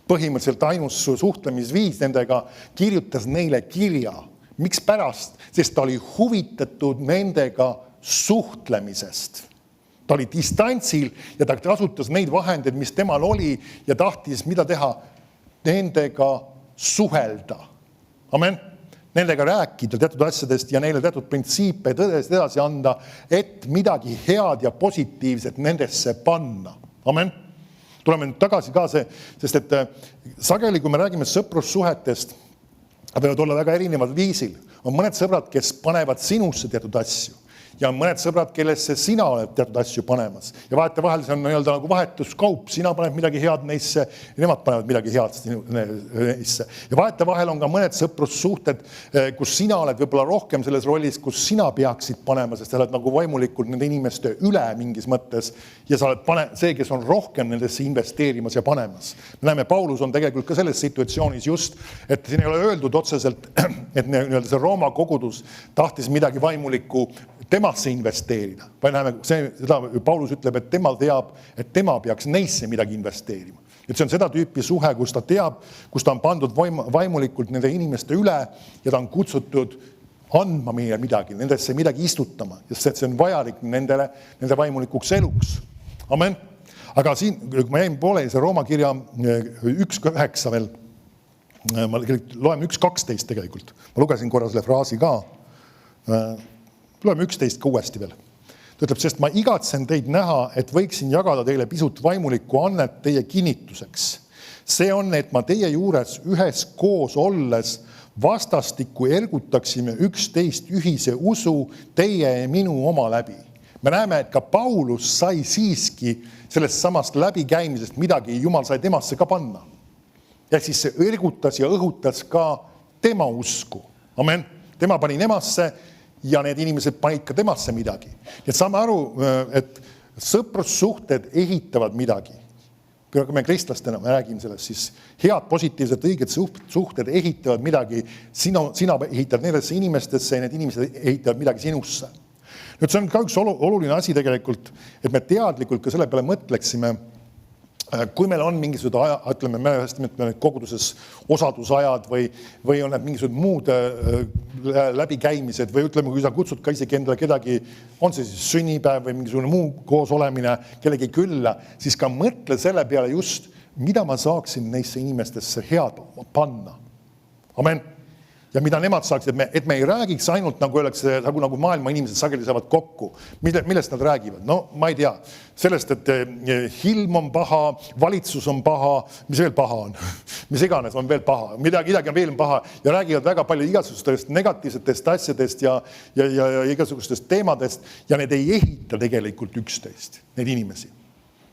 põhimõtteliselt ainus suhtlemisviis nendega, kirjutas neile kirja. Miks pärast? Sest ta oli huvitatud nendega suhtlemisest. Ta oli distantsil ja ta kasutas neid vahendeid, mis temal oli ja tahtis mida teha? Nendega suhelda. Amen. Nendega rääkida teatud asjadest ja neile teatud printsiipe tõdest edasi anda, et midagi head ja positiivset nendesse panna. Amen. Tuleme nüüd tagasi ka sest et sageli, kui me räägime sõprussuhetest, võivad olla väga erinevad viisil. On mõned sõbrad, kes panevad sinusse teatud asju. Ja on mõned sõbrad, kellesse sina oled teatud asju panemas. Ja vahetevahel see on nii-öelda nagu vahetuskaup. Sina paned midagi head neisse ja nemad panevad midagi head neisse. Ja vahetevahel on ka mõned sõprussuhted, kus sina oled võib-olla rohkem selles rollis, kus sina peaksid panema, sest sa oled nagu vaimulikult nende inimeste üle mingis mõttes ja sa oled see, kes on rohkem nendesse investeerimas ja panemas. Me näeme, Paulus on tegelikult ka selles situatsioonis just, et siin ei ole öeldud otseselt, et see Rooma kogudus tahtis midagi vaimulikku temasse investeerida. Seda Paulus ütleb, et tema teab, et tema peaks neisse midagi investeerima. Et see on seda tüüpi suhe, kus ta teab, kus ta on pandud vaimulikult nende inimeste üle ja ta on kutsutud andma meile midagi, nendesse midagi istutama, sest see on vajalik nende vaimulikuks eluks. Amen. Aga siin, kui ma jäin pooleli, see Rooma kirja 1.9 veel, ma loen 1.12 tegelikult. Ma lugesin korra selle fraasi ka. Loeme 11 uuesti veel. Ta ütleb, sest ma igatsen teid näha, et võiksin jagada teile pisut vaimulikku annet teie kinnituseks. See on, et ma teie juures ühes koos olles vastastikku ergutaksime üksteist ühise usu teie ja minu oma läbi. Me näeme, et ka Paulus sai siiski sellest samast läbikäimisest midagi, Jumal sai temasse ka panna. Ja siis see ergutas ja õhutas ka tema usku. Amen. Tema pani nemasse ja need inimesed panid ka temasse midagi. Nii et saame aru, et sõprussuhted ehitavad midagi. Kui me kristlastena räägime sellest, siis head, positiivsed, õiged suhted ehitavad midagi. Sina ehitad nendesse inimestesse ja need inimesed ehitavad midagi sinusse. Nüüd see on ka üks oluline asi tegelikult, et me teadlikult ka selle peale mõtleksime, kui meil on mingisugused aja, ütleme, me koguduses osadusajad või on need mingisugused muud läbikäimised või ütleme, kui sa kutsud ka isegi endale kedagi, on see siis sünnipäev või mingisugune muu koos olemine kellegi külla, siis ka mõtle selle peale just, mida ma saaksin neisse inimestesse head panna. Amen. Ja mida nemad saaksid, et me ei räägiks ainult nagu öeldakse, nagu maailma inimesed sageli saavad kokku. Millest nad räägivad? No, ma ei tea. Sellest, et hilm on paha, valitsus on paha, mis veel paha on? Mis iganes on veel paha. Midagi on veel paha ja räägivad väga palju igasugustest negatiivsetest asjadest ja igasugustest teemadest ja need ei ehita tegelikult üksteist, need inimesi.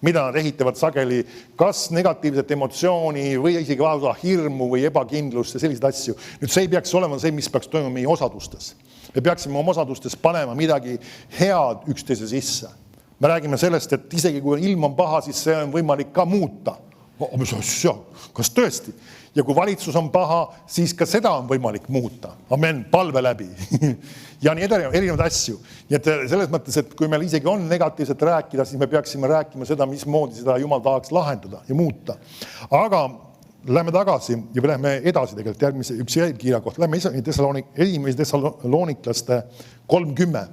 Mida nad ehitavad sageli, kas negatiivset emotsiooni või isegi lausa hirmu või ebakindlust ja selliseid asju. Nüüd see ei peaks olema see, mis peaks toimuma meie osadustes. Me peaksime oma osadustes panema midagi head üksteise sisse. Me räägime sellest, et isegi kui ilm on paha, siis see on võimalik ka muuta. Mis asja? Kas tõesti? Ja kui valitsus on paha, siis ka seda on võimalik muuta. Amen, palve läbi. Ja nii erinevad asju. Nii et selles mõttes, et kui meil isegi on negatiivset rääkida, siis me peaksime rääkima seda, mismoodi seda Jumal tahaks lahendada ja muuta. Aga lähme tagasi ja lähme edasi tegelikult järgmise üks kirja kohta. Lähme esimese Thessaloniklaste 3:10.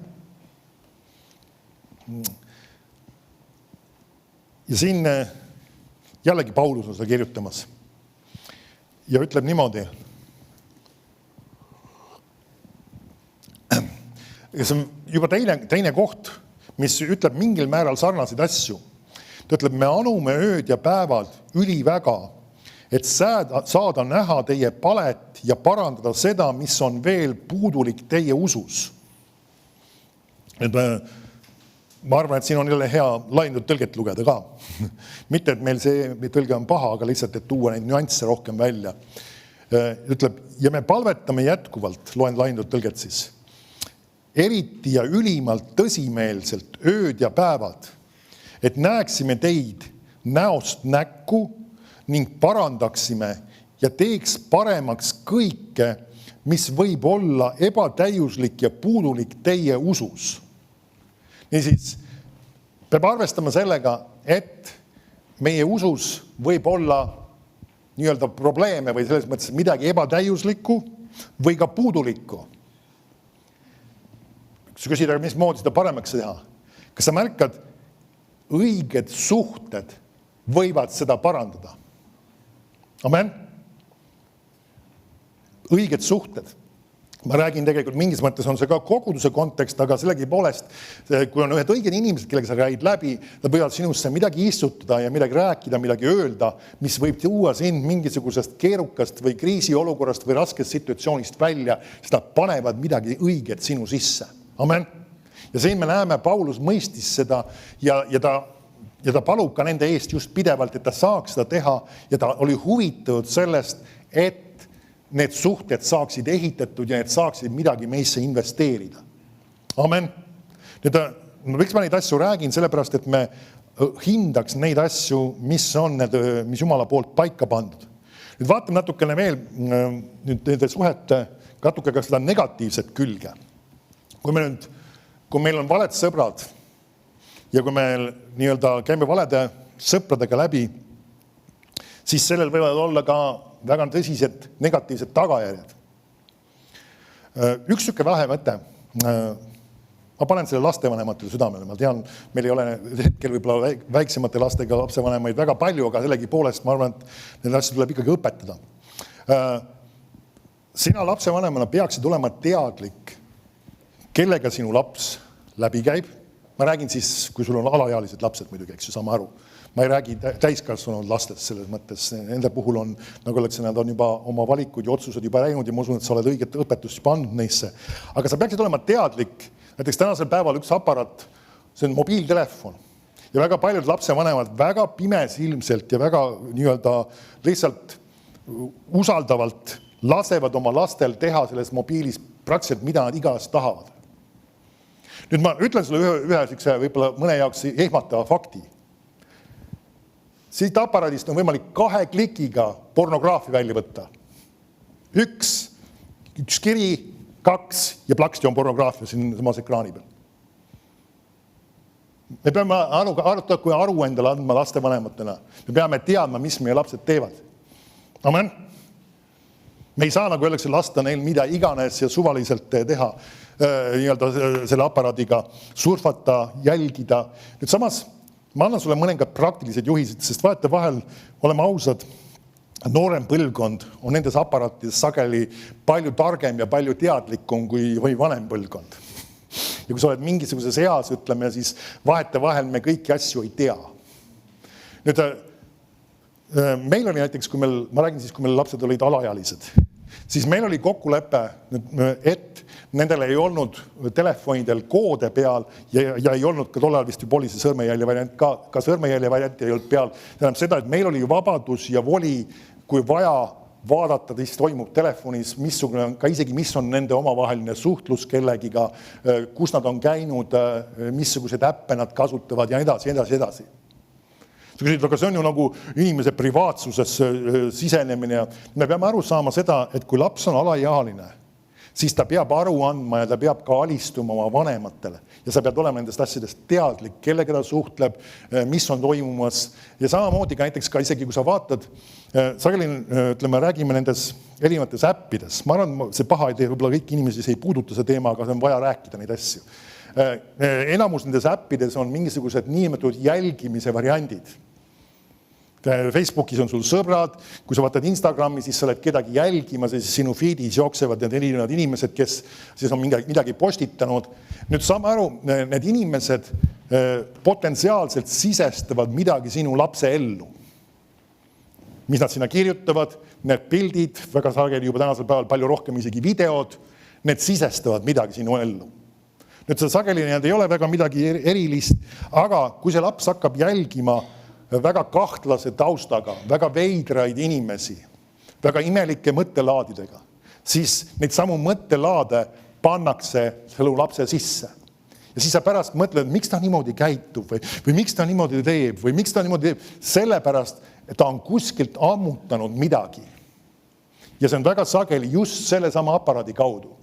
Ja siin jällegi Paulus on seda kirjutamas. Ja ütleb niimoodi. Ja see on juba teine koht, mis ütleb mingil määral sarnaseid asju. Ta ütleb, me anume ööd ja päevad üliväga, et saada näha teie palet ja parandada seda, mis on veel puudulik teie usus. Et ma arvan, et siin on jälle hea laiendatud tõlget lugeda ka. Mitte, et meil see tõlge on paha, aga lihtsalt, et tuua neid nüansse rohkem välja. Ütleb, ja me palvetame jätkuvalt, loen laiendatud tõlget siis, eriti ja ülimalt tõsimeelselt ööd ja päevad, et näeksime teid näost näkku ning parandaksime ja teeks paremaks kõike, mis võib olla ebatäiuslik ja puudulik teie usus. Niisiis, peab arvestama sellega, et meie usus võib olla nii-öelda probleeme või selles mõttes midagi ebatäiuslikku või ka puudulikku. Kui sa küsid, mis moodi seda paremaks teha? Kas sa märkad, õiged suhted võivad seda parandada? Amen? Õiged suhted. Ma räägin tegelikult, mingis mõttes on see ka koguduse kontekst, aga sellegipoolest, kui on ühed õiged inimesed, kellega sa räägid läbi, nad võivad sinusse midagi istutada ja midagi rääkida, midagi öelda, mis võib tuua sind mingisugusest keerukast või kriisiolukorrast või raskest situatsioonist välja, sest nad panevad midagi õiget sinu sisse. Amen. Ja siin me näeme, Paulus mõistis seda ja ta palub ka nende eest just pidevalt, et ta saaks seda teha ja ta oli huvitatud sellest, et need suhted saaksid ehitatud ja need saaksid midagi meisse investeerida. Amen. Miks ma neid asju räägin? Sellepärast, et me hindaks neid asju, mis on need, mis Jumala poolt paika pandud. Nüüd vaatame natukene veel nende suhete, natuke ka seda negatiivset külge. Kui meil on valed sõbrad ja kui me nii-öelda käime valede sõpradega läbi, siis sellel võivad olla ka väga tõsised negatiivsed tagajärjed. Üks süke vähe mõte. Ma panen selle lastevanematele südamele. Ma tean, meil ei ole hetkel võib-olla väiksemate lastega lapsevanemaid väga palju, aga sellegi poolest ma arvan, et need asjad tuleb ikkagi õpetada. Sina lapsevanemana peaksid olema teadlik, kellega sinu laps läbi käib. Ma räägin siis, kui sul on alaealised lapsed muidugi, eks ju, sama aru. Ma ei räägi täiskasvanud lastest selles mõttes. Nende puhul on, nagu öeldakse, nad on juba oma valikud ja otsused juba läinud ja ma usun, et sa oled õiget õpetust juba andnud neisse. Aga sa peaksid olema teadlik, näiteks tänasel päeval üks aparaat, see on mobiiltelefon. Ja väga paljud lapsevanemad väga pimes ilmselt ja väga nii-öelda lihtsalt usaldavalt lasevad oma lastel teha selles mobiilis praktiliselt, mida nad igas tahavad. Nüüd ma ütlen sulle ühe võib-olla mõne jaoks ehmatava fakti. Siit aparaadist on võimalik 2 klikiga pornograafia välja võtta. Üks kiri, 2 ja plaksti on pornograafia siin samas ekraani peal. Me peame kui aru endale andma lastevanematena. Me peame teadma, mis meie lapsed teevad. Amen. Me ei saa, nagu öeldakse, lasta neil mida iganes ja suvaliselt teha nii-öelda selle aparaadiga, surfata, jälgida. Nüüd samas, ma annan sulle mõningad praktilised juhised, sest vaata vahel, oleme ausad, noorem põlvkond on nendes aparaatides sageli palju targem ja palju teadlikum kui vanem põlvkond. Ja kui sa oled mingisuguses eas, ütleme, siis vahel me kõiki asju ei tea. Nüüd, meil oli näiteks, ma räägin siis, kui meil lapsed olid alaealised, siis meil oli kokkulepe, et nendel ei olnud telefonidel koode peal ja ei olnud ka tollal vist ju polisi sõrmejälje variant, ka sõrmejälje variant ei olnud peal. Tähendab seda, et meil oli vabadus ja voli, kui vaja vaadata, mis toimub telefonis, isegi mis on nende omavaheline suhtlus kellegiga, kus nad on käinud, missuguseid äppe nad kasutavad ja edasi. Aga see on ju nagu inimese privaatsuses sisenemine. Me peame aru saama seda, et kui laps on alaealine, siis ta peab aru andma ja ta peab ka alistuma oma vanematele. Ja sa pead olema nendest asjadest teadlik, kellega ta suhtleb, mis on toimumas. Ja samamoodi ka näiteks ka isegi, kui sa vaatad, sageli, ütleme, räägime nendes erinevates äppides. Ma arvan, see paha idee, võib-olla kõik inimesed ei puuduta see teema, aga see on vaja rääkida neid asju. Enamus nendes äppides on mingisugused niimetatud jälgimise variandid. Facebookis on sul sõbrad, kui sa vaatad Instagrami, siis sa oled kedagi jälgima, siis sinu feedis jooksevad need erinevad inimesed, kes siis on midagi postitanud. Nüüd saame aru, need inimesed potentsiaalselt sisestavad midagi sinu lapse ellu. mis nad sinna kirjutavad, need pildid, väga sageli juba tänasel päeval palju rohkem isegi videod, need sisestavad midagi sinu ellu. Nüüd see sageli need ei ole väga midagi erilist, aga kui see laps hakkab jälgima väga kahtlase taustaga, väga veidraid inimesi, väga imelike mõttelaadidega, siis neid samu mõttelaade pannakse selle lapse sisse. Ja siis sa pärast mõtled, miks ta niimoodi käitub või miks ta niimoodi teeb või miks ta niimoodi teeb. Sellepärast, et ta on kuskilt ammutanud midagi. Ja see on väga sageli just selle sama aparaadi kaudu.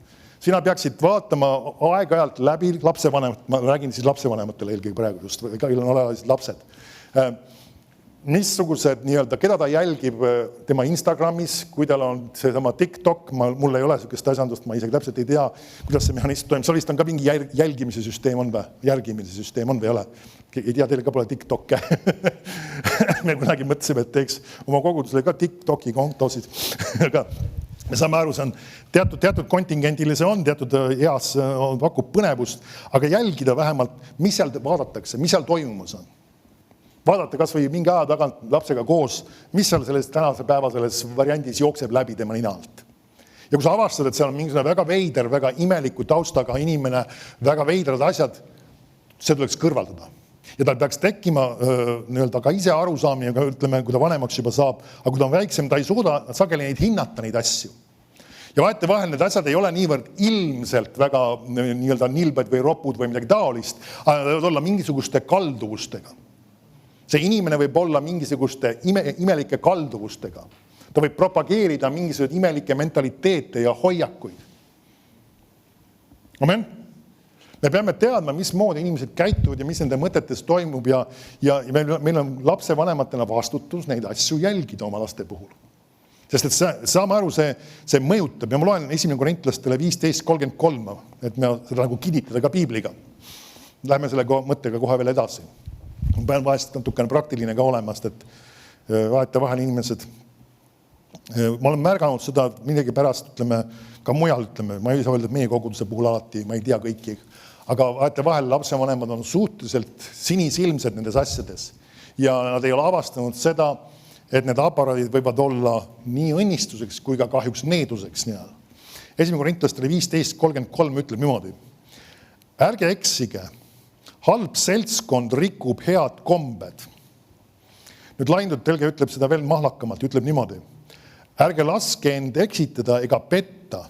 Sina peaksid vaatama aeg-ajalt läbi lapsevanemat, ma räägin siis lapsevanematele eelkõige praegu just, kellel on olevad lapsed. Missugused nii-öelda, keda ta jälgib tema Instagramis, kui tal on see sama TikTok, mul ei ole sellist asjandust, ma isegi täpselt ei tea, kuidas see mehhanism toimub. Seal vist on ka mingi jälgimise süsteem on või? Järgimise süsteem on või ei ole? Ei tea, teile ka pole TikTokke. Me kunagi mõtlesime, et teeks oma kogudusele ka TikToki kontosid. Aga me saame aru, see on teatud kontingendile see on, teatud eas pakub põnevust, aga jälgida vähemalt, mis seal vaadatakse, mis seal toimumas on. Vaadata kas või mingi aja tagant lapsega koos, mis seal selles tänase päeva selles variandis jookseb läbi tema nina alt. Ja kui sa avastad, et seal on mingisugune väga veider, väga imeliku taustaga inimene, väga veidrad asjad, see tuleks kõrvaldada. Ja tal peaks tekkima nii-öelda ka ise arusaamine, ütleme, kui ta vanemaks juba saab, aga kui ta on väiksem, ta ei suuda sageli neid hinnata neid asju. Ja vahetevahel need asjad ei ole niivõrd ilmselt väga nii-öelda nilbed või ropud või midagi taolist, aga võivad olla mingisuguste kalduvustega. See inimene võib olla mingisuguste imelike kalduvustega. Ta võib propageerida mingisuguseid imelikke mentaliteete ja hoiakuid. Amen. Me peame teadma, mismoodi inimesed käituvad ja mis nende mõtetes toimub ja meil on lapsevanematena vastutus neid asju jälgida oma laste puhul. Sest et saame aru, see mõjutab ja ma loen 1. Korintlastele 15:33, et me seda nagu kinnitada ka piibliga. Lähme selle mõttega kohe veel edasi. Ma pean vahest natukene praktiline ka olemast, et vahetevahel inimesed, ma olen märganud seda midagi pärast, ütleme, ka mujal, ütleme, ma ei saa öelda, et meie koguduse puhul alati, ma ei tea kõiki, aga vahetevahel lapsevanemad on suhteliselt sinisilmsed nendes asjades ja nad ei ole avastanud seda, et need aparaadid võivad olla nii õnnistuseks kui ka kahjuks needuseks. 1. Korintlastele 15:33 ütleb niimoodi. Ärge eksige, halb seltskond rikub head kombed. Nüüd Laindut Telge ütleb seda veel mahlakamalt, ütleb niimoodi. Ärge laske end eksitada ega petta.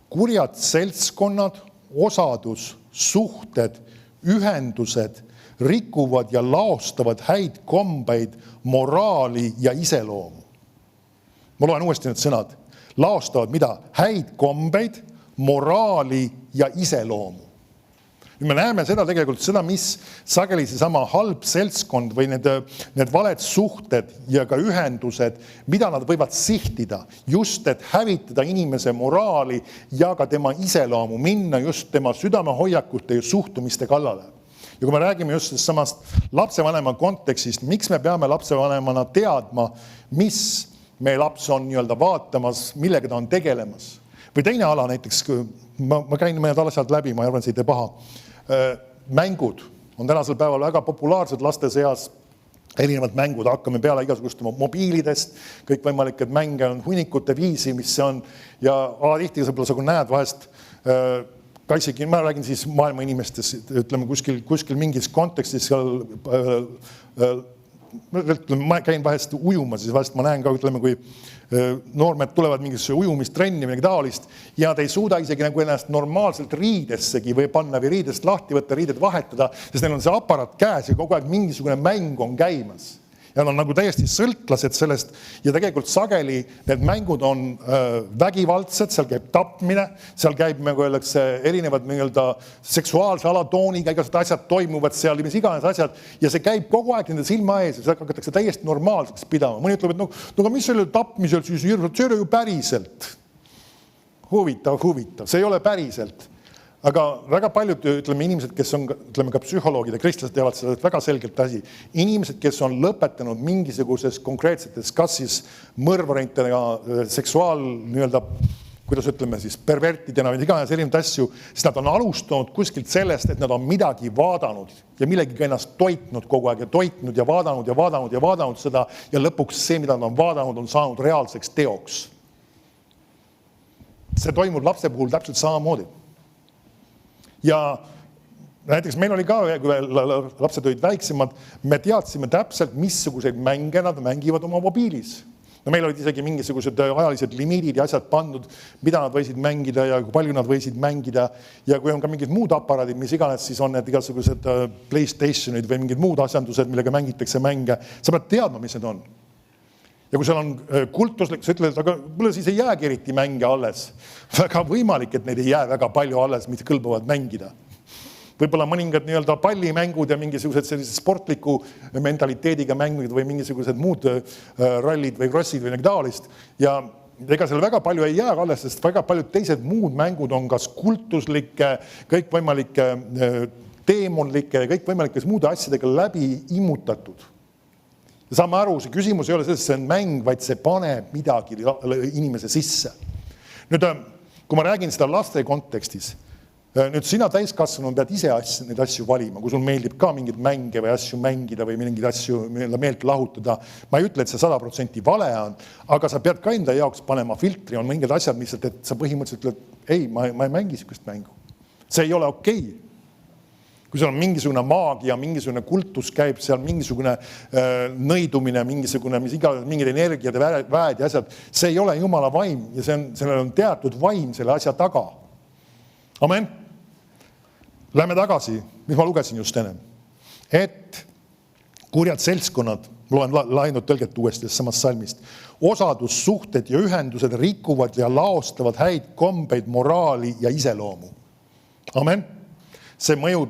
Kurjad seltskonnad, osadus, suhted, ühendused rikuvad ja laostavad häid kombeid, moraali ja iseloomu. Ma loen uuesti need sõnad. Laostavad mida? Häid kombeid, moraali ja iseloomu. Me näeme seda tegelikult, seda, mis sageli seesama halb seltskond või need valed suhted ja ka ühendused, mida nad võivad sihtida, just et hävitada inimese moraali ja ka tema iseloomu, minna just tema südamehoiakute ja suhtumiste kallale. Ja kui me räägime just samast lapsevanema kontekstist, miks me peame lapsevanemana teadma, mis meie laps on nii-öelda vaatamas, millega ta on tegelemas. Või teine ala näiteks, ma käin mõned asjad läbi, ma arvan, see ei tee paha. Mängud on tänasel päeval väga populaarsed laste seas, erinevad mängud, hakkame peale igasugust mobiilidest, kõik võimalikud mänge on hunnikute viisi, mis see on, ja tihti sa kui näed vahest, kaitsegi, ma räägin siis maailma inimestes, ütleme kuskil mingis kontekstis seal, ma käin vahest ujuma, siis vahest ma näen ka, ütleme, kui noormed tulevad mingisse ujumistrenni või taolist ja ta ei suuda isegi nagu ennast normaalselt riidessegi või panna või riidest lahti võtta, riided vahetada, sest neil on see aparaat käes ja kogu aeg mingisugune mäng on käimas. Ja on nagu täiesti sõltlased sellest ja tegelikult sageli need mängud on vägivaldsed, seal käib tapmine, seal käib, nagu öeldakse, erinevad seksuaalse alatooniga, igasugused asjad toimuvad seal, mis iganes asjad ja see käib kogu aeg nende silma ees ja seda hakatakse täiesti normaalseks pidama. Mõni ütleb, et no mis selle tapmisel siis, see ei ole ju päriselt. Huvitav, see ei ole päriselt. Aga väga paljud, ütleme, inimesed, kes on, ütleme, ka psühholoogid ja kristlased teavad seda väga selgelt asi. Inimesed, kes on lõpetanud mingisuguses konkreetsetes, kas siis mõrvaritega seksuaal nii-öelda kuidas ütleme siis pervertidena või iganes erinevaid asju, siis nad on alustanud kuskilt sellest, et nad on midagi vaadanud ja millegiga ennast toitnud kogu aeg ja toitnud ja vaadanud seda ja lõpuks see, mida nad on vaadanud, on saanud reaalseks teoks. See toimub lapse puhul täpselt samamoodi. Ja näiteks meil oli ka, kui lapsed olid väiksemad, me teadsime täpselt, missuguseid mänge nad mängivad oma mobiilis. No meil olid isegi mingisugused ajalised limiidid ja asjad pandud, mida nad võisid mängida ja kui palju nad võisid mängida. Ja kui on ka mingid muud aparaadid, mis iganes, siis on need igasugused PlayStationid või mingid muud asjandused, millega mängitakse mänge. Sa pead teadma, mis need on. Ja kui seal on kultuslik, sa ütled, aga mulle siis ei jäägi eriti mänge alles. Väga võimalik, et neid ei jää väga palju alles, mis kõlbavad mängida. Võib-olla mõningad nii-öelda pallimängud ja mingisugused sellised sportliku mentaliteediga mängud või mingisugused muud rallid või crossid või taolist. Ja ega seal väga palju ei jää alles, sest väga paljud teised muud mängud on kas kultuslike, kõikvõimalike teemonlike ja kõikvõimalikes muude asjadega läbi immutatud. Ja saame aru, see küsimus ei ole selles, see on mäng, vaid see paneb midagi inimese sisse. Nüüd, kui ma räägin seda laste kontekstis, nüüd sina täiskasvanu pead ise neid asju valima, kui sul meeldib ka mingid mänge või asju mängida või mingeid asju meelt lahutada. Ma ei ütle, et see 100% vale on, aga sa pead ka enda jaoks panema filtri. On mingid asjad, et sa põhimõtteliselt ütled, ei, ma ei mängi sihukest mängu. See ei ole okei. Kui seal on mingisugune maagia, mingisugune kultus käib, seal mingisugune nõidumine, mingid energiad ja väed ja asjad, see ei ole Jumala vaim ja sellel on teatud vaim selle asja taga. Amen. Lähme tagasi, mis ma lugesin just enne. Et kurjad seltskonnad, loen laenud tõlget uuesti samast salmist, osadussuhted ja ühendused rikuvad ja laostavad häid kombeid, moraali ja iseloomu. Amen. See mõju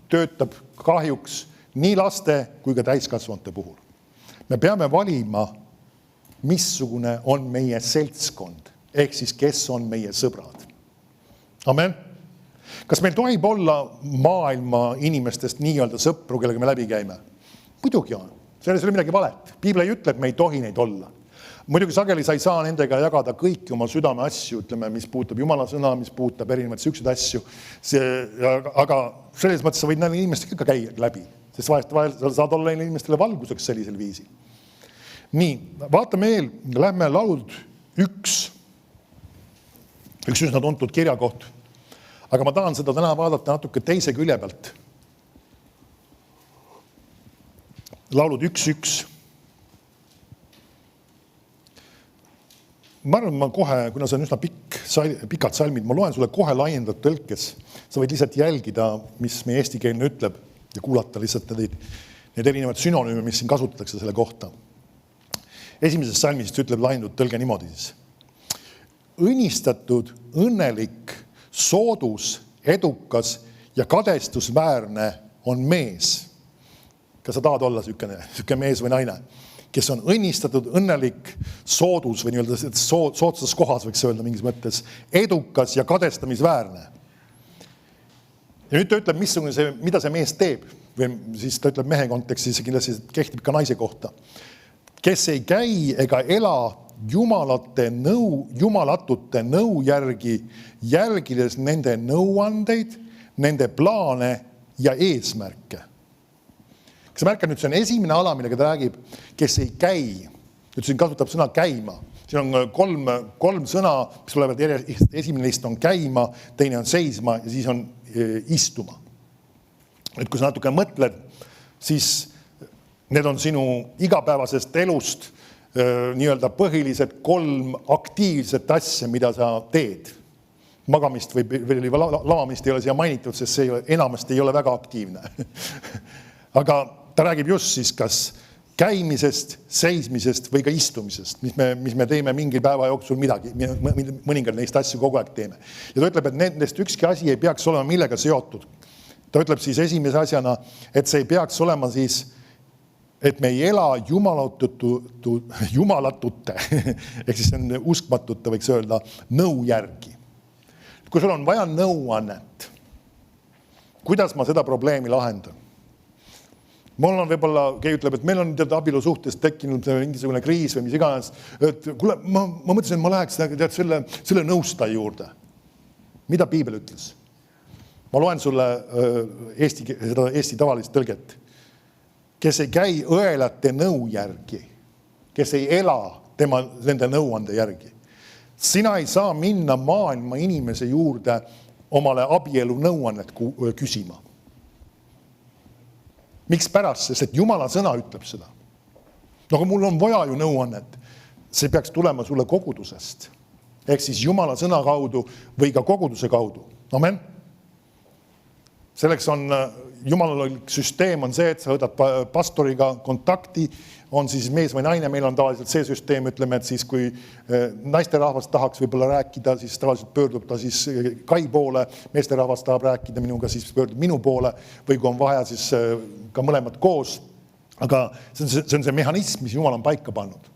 töötab kahjuks nii laste kui ka täiskasvanute puhul. Me peame valima, missugune on meie seltskond, ehk siis kes on meie sõbrad. Amen. Kas meil tohib olla maailma inimestest nii-öelda sõpru, kellega me läbi käime? Muidugi on. Selles ei ole midagi valet. Piibel ei ütle, et me ei tohi neid olla. Muidugi sageli sa ei saa nendega jagada kõiki oma südame asju, ütleme, mis puutab Jumala sõna, mis puutab erinevaid sükseid asju. Aga selles mõttes sa võid nende inimestega ikka käia läbi, sest vahel sa saad olla inimestele valguseks sellisel viisil. Nii, vaatame lähme laulud üks üsna tuntud kirjakoht. Aga ma tahan seda täna vaadata natuke teise külje pealt. Laulud 1.1. Ma arvan, ma kohe, kuna see on üsna pikad salmid, ma loen sulle kohe laiendatud tõlkes. Sa võid lihtsalt jälgida, mis meie eestikeelne ütleb ja kuulata lihtsalt need erinevad sünonüüme, mis siin kasutatakse selle kohta. Esimeses salmist ütleb laiendatud tõlge niimoodi siis. Õnnistatud, õnnelik, soodus, edukas ja kadestusväärne on mees. Kas sa tahad olla süüke mees või naine, kes on õnnistatud, õnnelik, soodus või nii-öelda soodsas kohas võiks öelda mingis mõttes, edukas ja kadestamisväärne. Ja nüüd ta ütleb, mida see mees teeb, või siis ta ütleb mehe kontekstis, see kindlasti kehtib ka naise kohta, kes ei käi ega ela jumalatute nõu järgi, jälgides nende nõuandeid, nende plaane ja eesmärke. Kas sa märkad nüüd, see on esimene ala, millega ta räägib, kes ei käi. Nüüd siin kasutab sõna käima. Siin on kolm sõna, mis tulevad esimene neist on käima, teine on seisma ja siis on istuma. Et kui sa natuke mõtled, siis need on sinu igapäevasest elust nii-öelda põhilised 3 aktiivset asja, mida sa teed. Magamist või lavamist ei ole siia mainitud, sest see enamasti ei ole väga aktiivne. Aga ta räägib just siis kas käimisest, seismisest või ka istumisest, mis me teeme mingi päeva jooksul midagi, mõningad neist asju kogu aeg teeme. Ja ta ütleb, et nendest ükski asi ei peaks olema millega seotud. Ta ütleb siis esimese asjana, et see ei peaks olema siis et me ei ela jumalatute, ehk siis on uskmatute, võiks öelda, nõu järgi. Kui sul on vaja nõuannet, kuidas ma seda probleemi lahendan? Mul on võib-olla, keegi ütleb, et meil on abielu suhtes tekkinud mingisugune kriis või mis iganes. Kuule, ma mõtlesin, et ma läheks selle nõustaja juurde. Mida piibel ütles? Ma loen sulle Eesti tavalist tõlget. Kes ei käi õelate nõu järgi, kes ei ela nende nõuande järgi. Sina ei saa minna maailma inimese juurde omale abielu nõuannet küsima. Miks pärast? Sest et Jumala sõna ütleb seda. Aga mul on vaja ju nõuannet. See peaks tulema sulle kogudusest. Ehk siis Jumala sõna kaudu või ka koguduse kaudu. Amen. Selleks on jumalalik süsteem on see, et sa võtad pastoriga kontakti, on siis mees või naine, meil on tavaliselt see süsteem, ütleme, et siis kui naisterahvas tahaks võib-olla rääkida, siis tavaliselt pöördub ta siis Kai poole, meesterahvas tahab rääkida minuga, siis pöördub minu poole või kui on vaja, siis ka mõlemad koos. Aga see on see mehhanism, mis Jumal on paika pannud.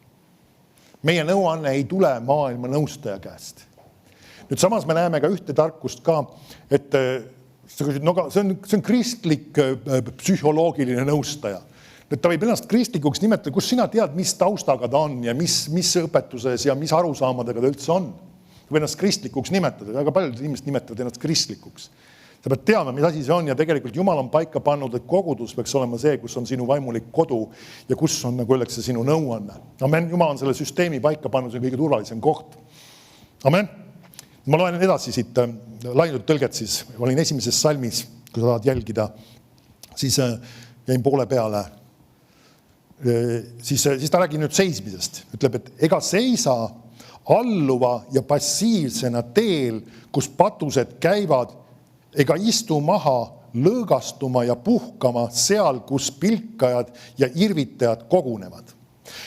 Meie nõuanne ei tule maailma nõustaja käest. Nüüd samas me näeme ka ühte tarkust ka, et see on kristlik psühholoogiline nõustaja. Ta võib ennast kristlikuks nimetada, kus sina tead, mis taustaga ta on ja mis õpetuses ja mis arusaamadega ta üldse on. Ta võib ennast kristlikuks nimetada, väga paljud inimesed nimetavad ennast kristlikuks. Sa pead teama, mis asi see on ja tegelikult Jumal on paika pannud, et kogudus peaks olema see, kus on sinu vaimulik kodu ja kus on, nagu öeldakse, sinu nõuanne. Amen, Jumal on selle süsteemi paika pannud, see on kõige turvalisem koht. Amen. Ma loen edasi siit lainut tõlget siis, olin esimeses salmis, kui sa tahad jälgida, siis jäin poole peale. Siis ta räägi nüüd seismisest. Ütleb, et ega seisa alluva ja passiivsena teel, kus patused käivad, ega istu maha lõõgastuma ja puhkama seal, kus pilkajad ja irvitajad kogunevad.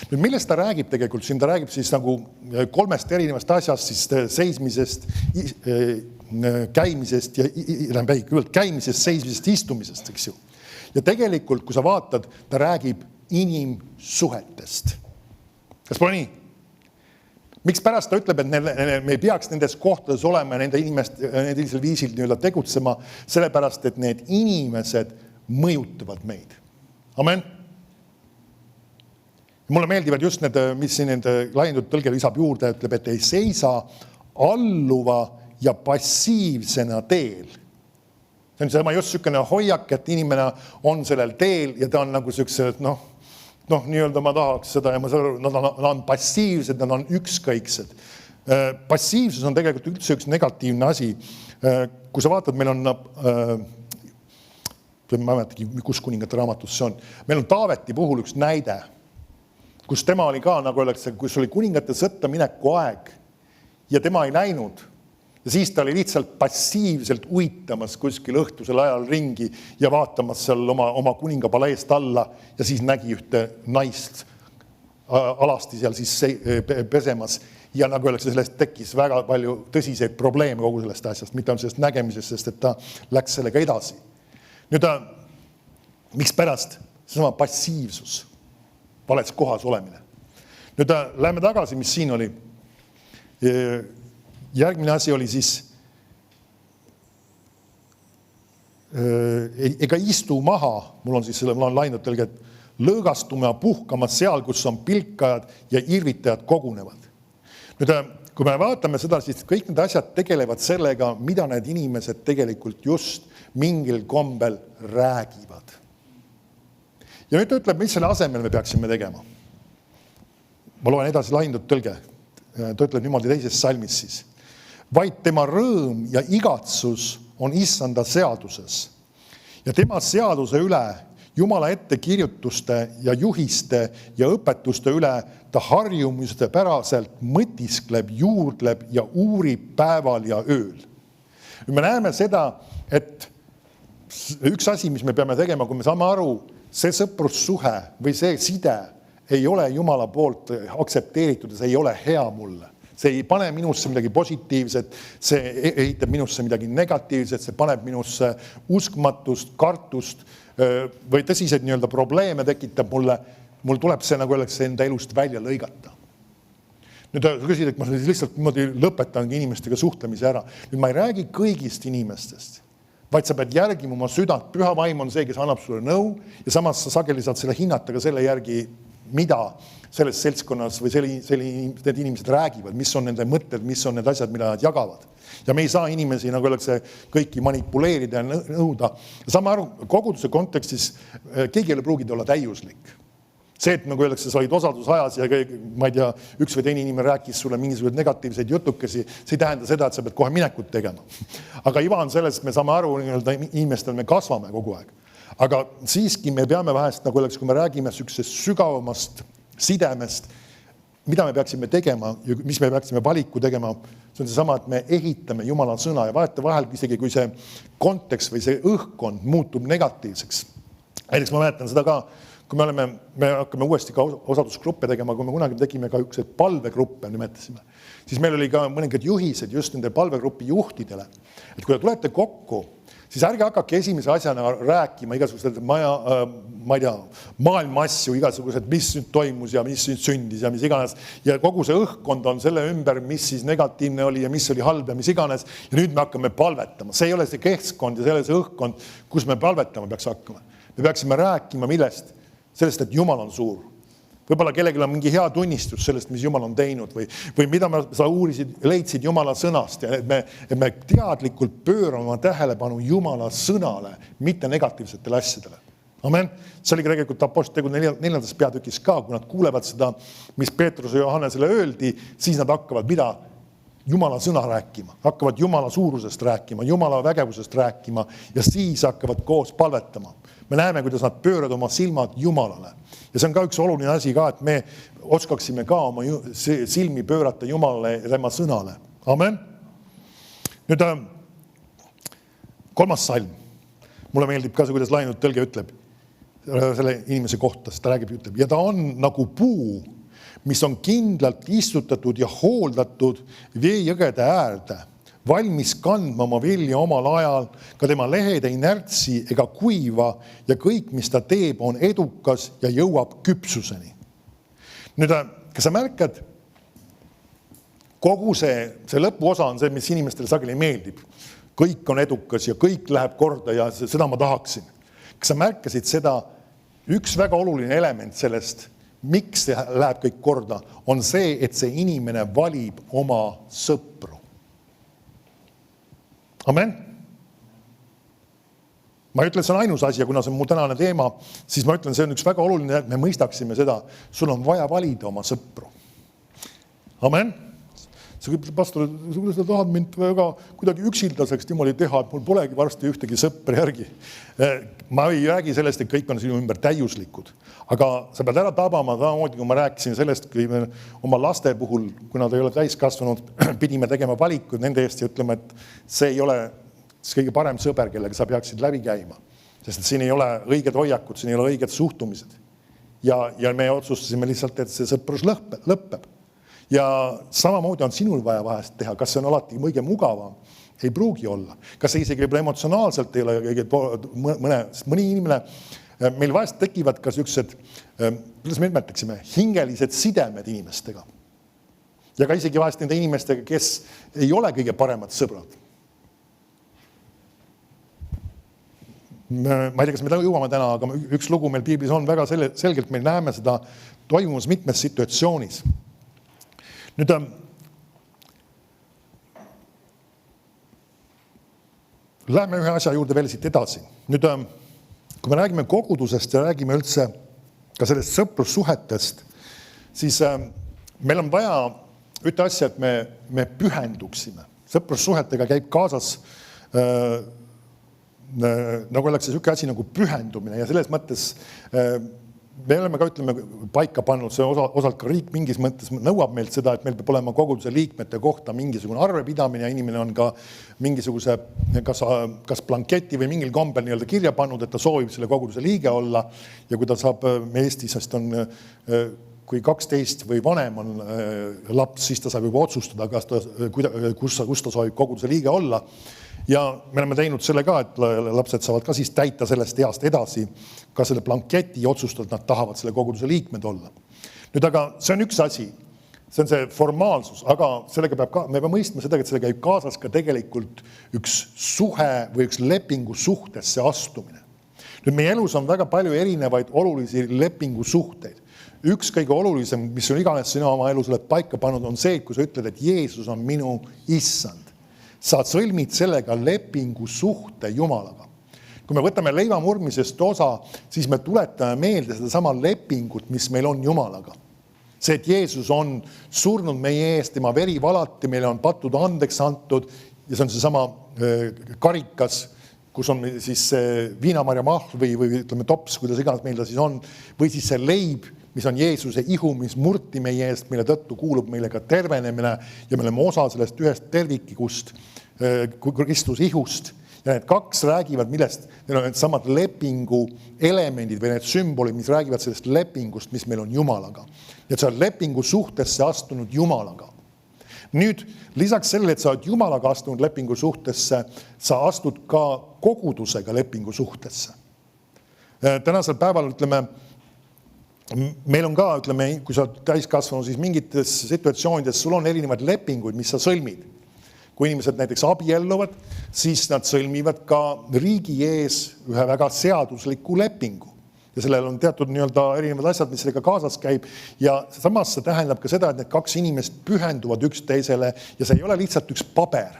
Nüüd, millest ta räägib tegelikult? Siin ta räägib siis nagu 3 erinevast asjast, siis seismisest, käimisest ja käimisest, seismisest, istumisest, eks ju. Ja tegelikult, kui sa vaatad, ta räägib inimsuhetest. Kas pole nii? Miks pärast ta ütleb, et me ei peaks nendes kohtades olema ja nende inimesel viisil tegutsema, sellepärast, et need inimesed mõjutavad meid. Amen. Mulle meeldivad just need, mis siin nende laiendatud tõlge lisab juurde, ütleb, et ei seisa alluva ja passiivsena teel. See on sama just sükene hoiak, et inimene on sellel teel ja ta on nagu sellised, nii-öelda ma tahaks seda ja nad on passiivsed, nad on ükskõiksed. Passiivsus on tegelikult üldse üks negatiivne asi. Kui sa vaatad, meil on, ma mäletagi, kus kuningate raamatus see on, meil on Taaveti puhul üks näide, kus tema oli ka, nagu öeldakse, kus oli kuningate sõtta mineku aeg ja tema ei läinud. Ja siis ta oli lihtsalt passiivselt uitamas kuskil õhtusel ajal ringi ja vaatamas seal oma kuninga paleest alla ja siis nägi ühte naist alasti seal siis pesemas ja nagu öeldakse, sellest tekkis väga palju tõsiseid probleeme kogu sellest asjast, mitte on sellest nägemisest, sest et ta läks sellega edasi. Nüüd, miks pärast? Seesama passiivsus, vales kohas olemine. Nüüd läheme tagasi, mis siin oli. Järgmine asi oli siis ega istu maha, mul on siis selle lainut tõlge, lõõgastuma ja puhkama seal, kus on pilkajad ja irvitajad kogunevad. Nüüd, kui me vaatame seda, siis kõik need asjad tegelevad sellega, mida need inimesed tegelikult just mingil kombel räägivad. Ja nüüd ütleb, mis selle asemel me peaksime tegema. Ma loen edasi lainut tõlge. Ta ütleb niimoodi teises salmis siis. Vaid tema rõõm ja igatsus on issanda seaduses. Ja tema seaduse üle, Jumala ettekirjutuste ja juhiste ja õpetuste üle ta harjumuste päraselt mõtiskleb, juurdleb ja uurib päeval ja ööl. Me näeme seda, et üks asi, mis me peame tegema, kui me saame aru, see sõprussuhe või see side ei ole Jumala poolt aktsepteeritud ja see ei ole hea mulle. See ei pane minusse midagi positiivset, see ehitab minusse midagi negatiivset, see paneb minusse uskmatust, kartust või tõsiseid probleeme tekitab mulle. Mul tuleb see, nagu öeldakse, enda elust välja lõigata. Nüüd küsid, et ma lihtsalt lõpetangi inimestega suhtlemise ära. Nüüd ma ei räägi kõigist inimestest. vaid sa pead järgima oma südant. Püha vaim on see, kes annab sulle nõu ja samas sa sageli saad selle hinnata ka selle järgi, mida selles seltskonnas või need inimesed räägivad, mis on nende mõtted, mis on need asjad, mida nad jagavad. Ja me ei saa inimesi, nagu öeldakse, kõiki manipuleerida ja nõuda. Saame aru, koguduse kontekstis keegi ei ole pruugid olla täiuslik. See, et nagu öeldakse, sa olid osadusajas ja ma ei tea, üks või teine inimene rääkis sulle mingisugused negatiivseid jutukesi, see ei tähenda seda, et sa pead kohe minekut tegema. Aga iva on sellest, me saame aru, inimestel me kasvame kogu aeg. Aga siiski me peame vahest, nagu öeldakse, kui me räägime süksest sügavamast sidemest, mida me peaksime tegema ja mis me peaksime valiku tegema, see on seesama, et me ehitame Jumala sõna ja vaata vahel isegi, kui see kontekst või see õhkkond muutub negatiivseks. Näiteks ma mäletan seda ka, kui me hakkame uuesti ka osadusgruppe tegema, kui me kunagi tegime ka üks palvegruppe, nimetasime, siis meil oli ka mõningad juhised just nende palvegrupi juhtidele. Et kui te tulete kokku, siis ärge hakake esimese asjana rääkima igasugused maailma asju, igasugused, mis nüüd toimus ja mis nüüd sündis ja mis iganes. Ja kogu see õhkkond on selle ümber, mis siis negatiivne oli ja mis oli halb ja mis iganes. Ja nüüd me hakkame palvetama. See ei ole see keskkond ja see ei ole see õhkkond, kus me palvetama peaks hakkama. Me peaksime rääkima millest? Sellest, et Jumal on suur. Võib-olla kellelgi on mingi hea tunnistus sellest, mis Jumal on teinud või mida sa uurisid, leidsid Jumala sõnast ja et me teadlikult pöörame tähelepanu Jumala sõnale, mitte negatiivsetele asjadele. Amen. See oli tegelikult Apostlite 4. peatükis ka, kui nad kuulevad seda, mis Peetrus ja Johannesele öeldi, siis nad hakkavad mida? Jumala sõna rääkima, hakkavad Jumala suurusest rääkima, Jumala vägevusest rääkima ja siis hakkavad koos palvetama. Me näeme, kuidas nad pööravad oma silmad Jumalale. Ja see on ka üks oluline asi ka, et me oskaksime ka oma silmi pöörata Jumalale ja tema sõnale. Amen. Nüüd 3. salm. Mulle meeldib ka see, kuidas Lainut tõlge ütleb selle inimese kohta, ta räägib, ütleb, ja ta on nagu puu, mis on kindlalt istutatud ja hooldatud veejõgede äärde, valmis kandma oma vilja omal ajal, ka tema lehed ei närtsi ega kuiva ja kõik, mis ta teeb, on edukas ja jõuab küpsuseni. Nüüd, kas sa märkad, kogu see lõpuosa on see, mis inimestele sageli meeldib. Kõik on edukas ja kõik läheb korda ja seda ma tahaksin. Kas sa märkasid seda, üks väga oluline element sellest, miks see läheb kõik korda, on see, et see inimene valib oma sõpru. Amen. Ma ütlen, see on ainus asi ja kuna see on mu tänane teema, siis ma ütlen, see on üks väga oluline, et me mõistaksime seda, sul on vaja valida oma sõpru. Amen. Sa pastor, sa tahad mind väga kuidagi üksildaseks niimoodi teha, et mul polegi varsti ühtegi sõpri järgi. Ma ei räägi sellest, et kõik on sinu ümber täiuslikud. Aga sa pead ära tabama samamoodi, kui ma rääkisin sellest, kui me oma laste puhul, kui nad ei ole täiskasvanud, pidime tegema valikud nende eest ja ütlema, et see ei ole kõige parem sõber, kellega sa peaksid läbi käima. Sest et siin ei ole õiged hoiakud, siin ei ole õiged suhtumised. Ja me otsustasime lihtsalt, et see sõprus lõppeb. Ja samamoodi on sinul vaja vahest teha, kas see on alati kõige mugavam, ei pruugi olla. Kas see isegi emotsionaalselt ei ole mõni inimene, meil vahest tekivad ka sellised, kuidas me nimetaksime, hingelised sidemed inimestega. Ja ka isegi vahest nende inimestega, kes ei ole kõige paremad sõbrad. Ma ei tea, kas me jõuame täna, aga üks lugu meil piiblis on väga selgelt, meil näeme seda toimumas mitmes situatsioonis. Nüüd, lähme ühe asja juurde veel siit edasi. Nüüd, kui me räägime kogudusest ja räägime üldse ka sellest sõprussuhetest, siis meil on vaja ühte asja, et me pühenduksime. Sõprussuhetega käib kaasas nagu öeldakse selline asi nagu pühendumine ja selles mõttes me oleme ka, ütleme, paika pannud, see osalt ka riik mingis mõttes nõuab meilt seda, et meil peab olema koguduse liikmete kohta mingisugune arvepidamine ja inimene on ka mingisuguse kas blanketi või mingil kombel nii-öelda kirja pannud, et ta soovib selle koguduse liige olla ja kui ta saab Eestis, sest on kui 12 või vanem on laps, siis ta saab juba otsustada, kus ta soovib koguduse liige olla. Ja me oleme teinud selle ka, et lapsed saavad ka siis täita sellest east edasi ka selle blanketi ja otsustada, et nad tahavad selle koguduse liikmed olla. Nüüd aga see on üks asi. See on see formaalsus, aga sellega me peame mõistma seda, et sellega käib kaasas ka tegelikult üks suhe või üks lepingu suhtesse astumine. Nüüd meie elus on väga palju erinevaid olulisi lepingu suhteid. Üks kõige olulisem, mis on iganes sina oma elus oled paika pannud, on see, kui sa ütled, et Jeesus on minu issand. Sa sõlmid sellega lepingu suhte Jumalaga. Kui me võtame leivamurmisest osa, siis me tuletame meelde seda sama lepingut, mis meil on Jumalaga. See, et Jeesus on surnud meie eest, tema veri valati, meile on patud andeks antud ja see on see sama karikas, kus on siis viinamarja mahl või ütleme tops, kuidas iganes meil ta siis on, või siis see leib, mis on Jeesuse ihu, mis murti meie eest, mille tõttu kuulub meile ka tervenemine ja me oleme osa sellest ühest tervikikust, Kristuse ihust. Ja need kaks räägivad, millest neil on need samad lepingu elemendid või need sümbolid, mis räägivad sellest lepingust, mis meil on Jumalaga. Et sa oled lepingu suhtesse astunud Jumalaga. Nüüd, lisaks sellele, et sa oled Jumalaga astunud lepingu suhtesse, sa astud ka kogudusega lepingu suhtesse. Tänasel päeval, ütleme, meil on ka, ütleme, kui sa oled täiskasvanud, siis mingites situatsioonides sul on erinevad lepinguid, mis sa sõlmid. Kui inimesed näiteks abielluvad, siis nad sõlmivad ka riigi ees ühe väga seadusliku lepingu. Ja sellel on teatud erinevad asjad, mis sellega kaasas käib. Ja samas see tähendab ka seda, et need kaks inimest pühenduvad üksteisele ja see ei ole lihtsalt üks paber.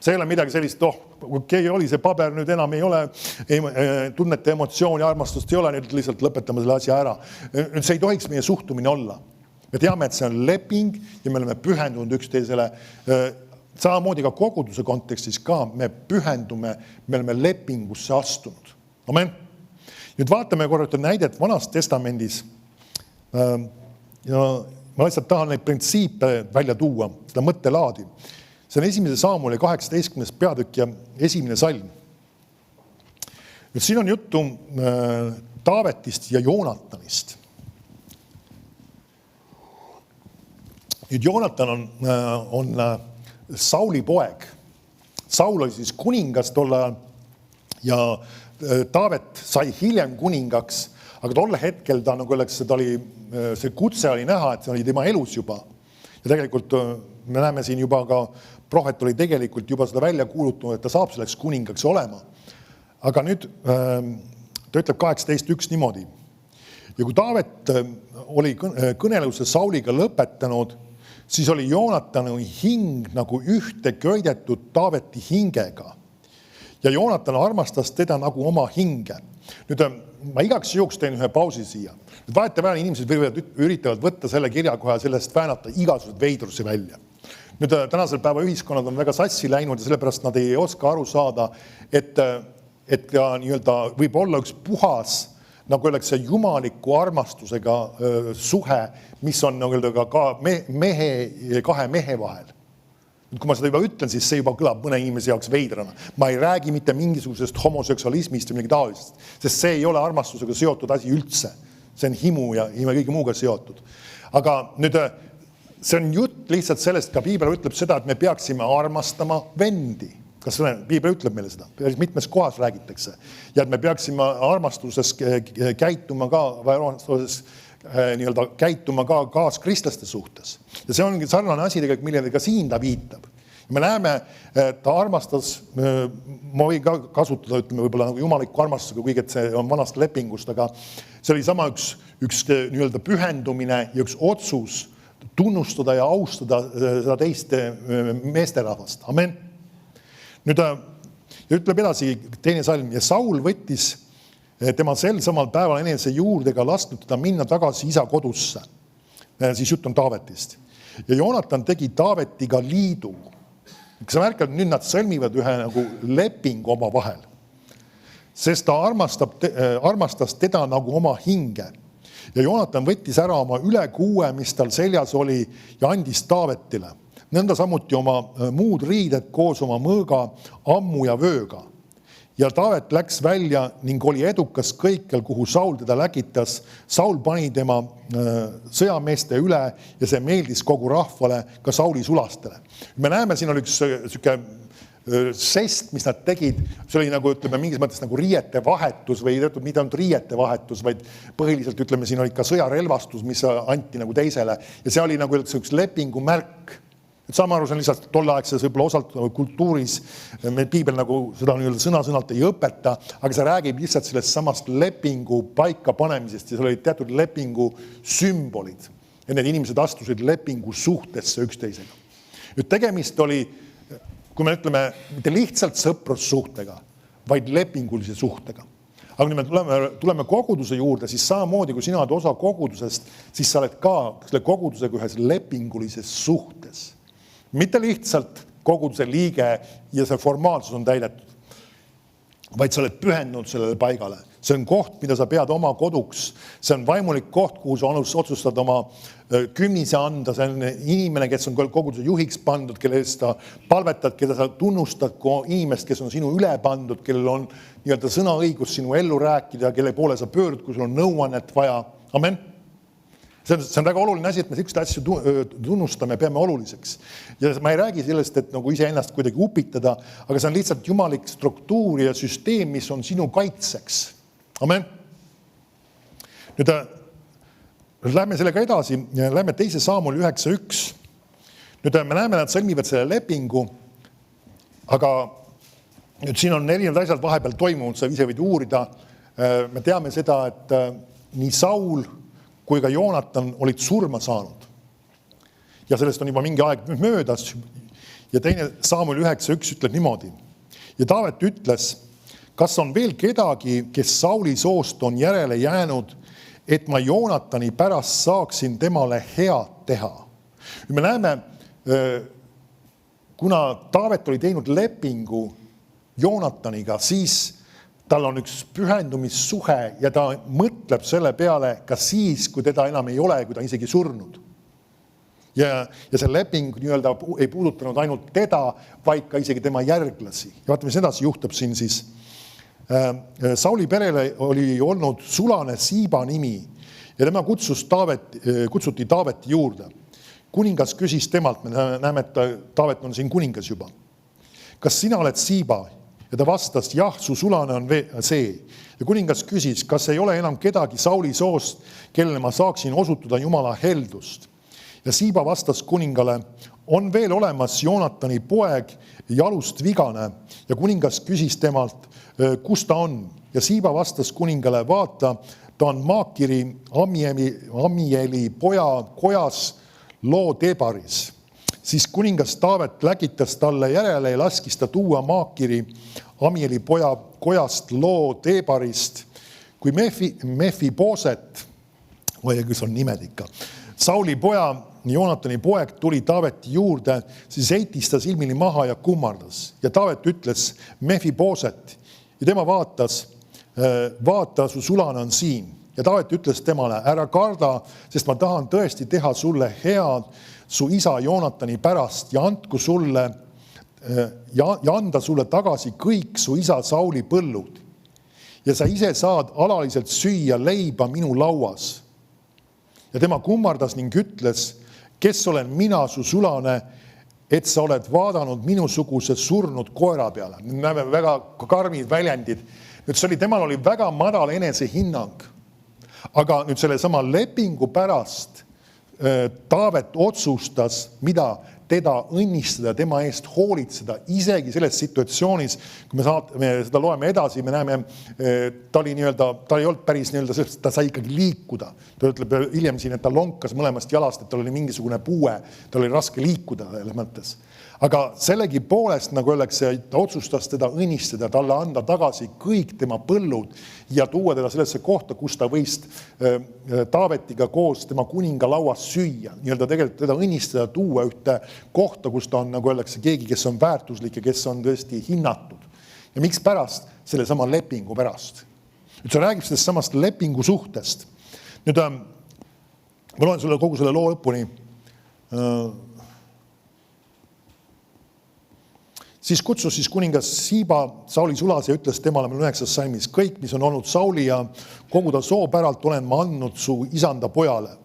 See ei ole midagi sellist, okei, oli see paber, nüüd enam ei ole, tunnete emotsiooni, armastust ei ole, nüüd lihtsalt lõpetame selle asja ära. See ei tohiks meie suhtumine olla. Me teame, et see on leping ja me oleme pühendunud üksteisele. Samamoodi ka koguduse kontekstis ka me pühendume, me oleme lepingusse astunud. Amen. Nüüd vaatame korra näidet Vanast testamendis. Ja ma lihtsalt tahan neid printsiipe välja tuua, seda mõttelaadi. See on 1. Saamueli 18. peatükk ja 1. salm. Nüüd siin on juttu Taavetist ja Joonatanist. Nüüd Joonatan on Sauli poeg. Saul oli siis kuningas tol ajal ja Taavet sai hiljem kuningaks, aga tolle hetkel ta, nagu öeldakse, see kutse oli näha, et see oli tema elus juba. Ja tegelikult me näeme siin juba ka, prohvet oli tegelikult juba seda välja kuulutanud, et ta saab selleks kuningaks olema. Aga nüüd ta ütleb 18.1 niimoodi. Ja kui Taavet oli kõneluse Sauliga lõpetanud, siis oli Joonatani hing nagu ühte köidetud Taaveti hingega. Ja Joonatan armastas teda nagu oma hinge. Nüüd ma igaks juhuks teen ühe pausi siia. Nüüd vahetevahel inimesed üritavad võtta selle kirjakoha ja sellest väänata igasugused veidrusi välja. Nüüd tänasel päeva ühiskonnad on väga sassi läinud ja sellepärast nad ei oska aru saada, et võib olla üks puhas, nagu öeldakse, jumaliku armastusega suhe, mis on ka kahe mehe vahel. Kui ma seda juba ütlen, siis see juba kõlab mõne inimese jaoks veidrana. Ma ei räägi mitte mingisugusest homoseksualismist või midagi taolisest, sest see ei ole armastusega seotud asi üldse. See on himu ja kõige muuga seotud. Aga nüüd see on jutt lihtsalt sellest, ka Piibel ütleb seda, et me peaksime armastama vendi. Kas Piibel ütleb meile seda? Mitmes kohas räägitakse. Ja et me peaksime armastuses käituma ka, või armastuses käituma ka kaaskristlaste suhtes. Ja see ongi sarnane asi tegelikult, millele ka siin ta viitab. Ja me näeme, ta armastas, ma võin ka kasutada, ütleme võib-olla nagu jumaliku armastusega, kuigi et see on vanast lepingust, aga see oli sama üks pühendumine ja üks otsus tunnustada ja austada seda teist meesterahvast. Amen. Nüüd ütleb edasi teine salm. Ja Saul võttis tema sel samal päeval enese juurdega lasknud teda minna tagasi isa kodusse. Siis jutt on Taavetist. Ja Joonatan tegi Taavetiga liidu. Kas sa märkad, nüüd nad sõlmivad ühe nagu lepingu oma vahel. Sest ta armastas teda nagu oma hinge. Ja Joonatan võttis ära oma ülekuue, mis tal seljas oli, ja andis Taavetile. Nõnda samuti oma muud riided koos oma mõõga, ammu ja vööga. Ja Taavet läks välja ning oli edukas kõikjal, kuhu Saul teda läkitas. Saul pani tema sõjameeste üle ja see meeldis kogu rahvale, ka Sauli sulastele. Me näeme, siin oli üks sest, mis nad tegid, see oli nagu, ütleme, mingis mõttes nagu riiete vahetus või mitte ainult riiete vahetus, vaid põhiliselt, ütleme, siin oli ka sõjarelvastus, mis anti nagu teisele ja see oli nagu üks lepingu märk. Sama aru, see on lihtsalt tolleaegses võib-olla osalt kultuuris, meil piibel nagu seda sõna-sõnalt ei õpeta, aga see räägib lihtsalt sellest samast lepingu paika panemisest ja see oli teatud lepingu sümbolid ja need inimesed astusid lepingu suhtesse üksteisega. Nüüd tegemist oli, kui me ütleme, mitte lihtsalt sõprussuhtega, vaid lepingulise suhtega. Aga kui me tuleme koguduse juurde, siis samamoodi, kui sina oled osa kogudusest, siis sa oled ka selle kogudusega ühes lepingulises suhtes. Mitte lihtsalt koguduse liige ja see formaalsus on täidetud, vaid sa oled pühendunud sellele paigale. See on koht, mida sa pead oma koduks. See on vaimulik koht, kuhu sa otsustad oma kümnise anda. See on inimene, kes on koguduse juhiks pandud, kelle eest sa palvetad, keda sa tunnustad kui inimest, kes on sinu üle pandud, kellel on nii-öelda sõnaõigus sinu ellu rääkida, kelle poole sa pöördud, kui sul on nõuannet vaja. Amen. See on väga oluline asi, et me selliseid asju tunnustame, peame oluliseks. Ja ma ei räägi sellest, et nagu ise ennast kuidagi upitada, aga see on lihtsalt jumalik struktuur ja süsteem, mis on sinu kaitseks. Amen. Nüüd lähme sellega edasi, lähme 2. Saamuli 9.1. Nüüd me näeme, nad sõlmivad selle lepingu, aga nüüd siin on erinevad asjad vahepeal toimunud, sa ise võid uurida. Me teame seda, et nii Saul kui ka Joonatan olid surma saanud. Ja sellest on juba mingi aeg möödas. Ja 2. Saamuli 9.1 ütleb niimoodi. Ja Taavet ütles, kas on veel kedagi, kes Sauli soost on järele jäänud, et ma Joonatani pärast saaksin temale head teha. Me näeme, kuna Taavet oli teinud lepingu Joonataniga, siis tal on üks pühendumissuhe ja ta mõtleb selle peale ka siis, kui teda enam ei ole, kui ta isegi surnud. Ja see leping nii-öelda ei puudutanud ainult teda, vaid ka isegi tema järglasi. Ja vaata, mis edasi juhtub siin siis. Sauli perele oli olnud sulane Siiba nimi ja tema kutsuti Taaveti juurde. Kuningas küsis temalt, me näeme, et Taavet on siin kuningas juba. Kas sina oled Siiba? Ja ta vastas, jah, su sulane on see. Ja kuningas küsis, kas ei ole enam kedagi Sauli soost, kellele ma saaksin osutuda Jumala heldust. Ja Siiba vastas kuningale, on veel olemas Joonatani poeg, jalust vigane. Ja kuningas küsis temalt, kus ta on. Ja Siiba vastas kuningale, vaata, ta on maakiri Amieli poja kojas Loo-Debaris. Siis kuningas Taavet läkitas talle järele ja laskis ta tuua maakiri Amieli poja kojast Loo-Debarist. Kui Mefibooset, kes on nimed ikka, Sauli poja, Joonatani poeg tuli Taaveti juurde, siis heitis ta silmini maha ja kummardas. Ja Taavet ütles, Mefibooset, ja tema vaatas, vaata, su sulane on siin. Ja Taavet ütles temale, ära karda, sest ma tahan tõesti teha sulle head su isa Joonatani pärast ja andku sulle ja anda sulle tagasi kõik su isa Sauli põllud. Ja sa ise saad alaliselt süüa leiba minu lauas. Ja tema kummardas ning ütles, kes olen mina su sulane, et sa oled vaadanud minusuguse surnud koera peale. Me näeme väga karmid väljendid. Nüüd see oli, temal oli väga madal enesehinnang. Aga nüüd selle sama lepingu pärast Taavet otsustas, mida teda õnnistada, tema eest hoolitseda, isegi selles situatsioonis, kui me seda loeme edasi, me näeme, ta ei olnud päris nii-öelda, ta sai ikkagi liikuda. Ta ütleb hiljem siin, et ta lonkas mõlemast jalast, et tal oli mingisugune puue, tal oli raske liikuda selles mõttes. Aga sellegi poolest, nagu öeldakse, ta otsustas teda õnnistada, talle anda tagasi kõik tema põllud ja tuua teda sellesse kohta, kus ta võis Taavetiga koos tema kuninga lauas süüa. Nii-öelda tegelikult teda õnnistada, tuua ühte kohta, kus ta on, nagu öeldakse, keegi, kes on väärtuslik ja kes on tõesti hinnatud. Ja miks pärast? Selle sama lepingu pärast. Nüüd see räägib sellest samast lepingu suhtest. Nüüd ma loen sulle kogu selle loo lõpuni. Siis kutsus kuningas Siiba Sauli sulas ja ütles temale 9. salmis, kõik, mis on olnud Sauli ja kogu ta soo päralt, olen ma andnud su isanda pojale.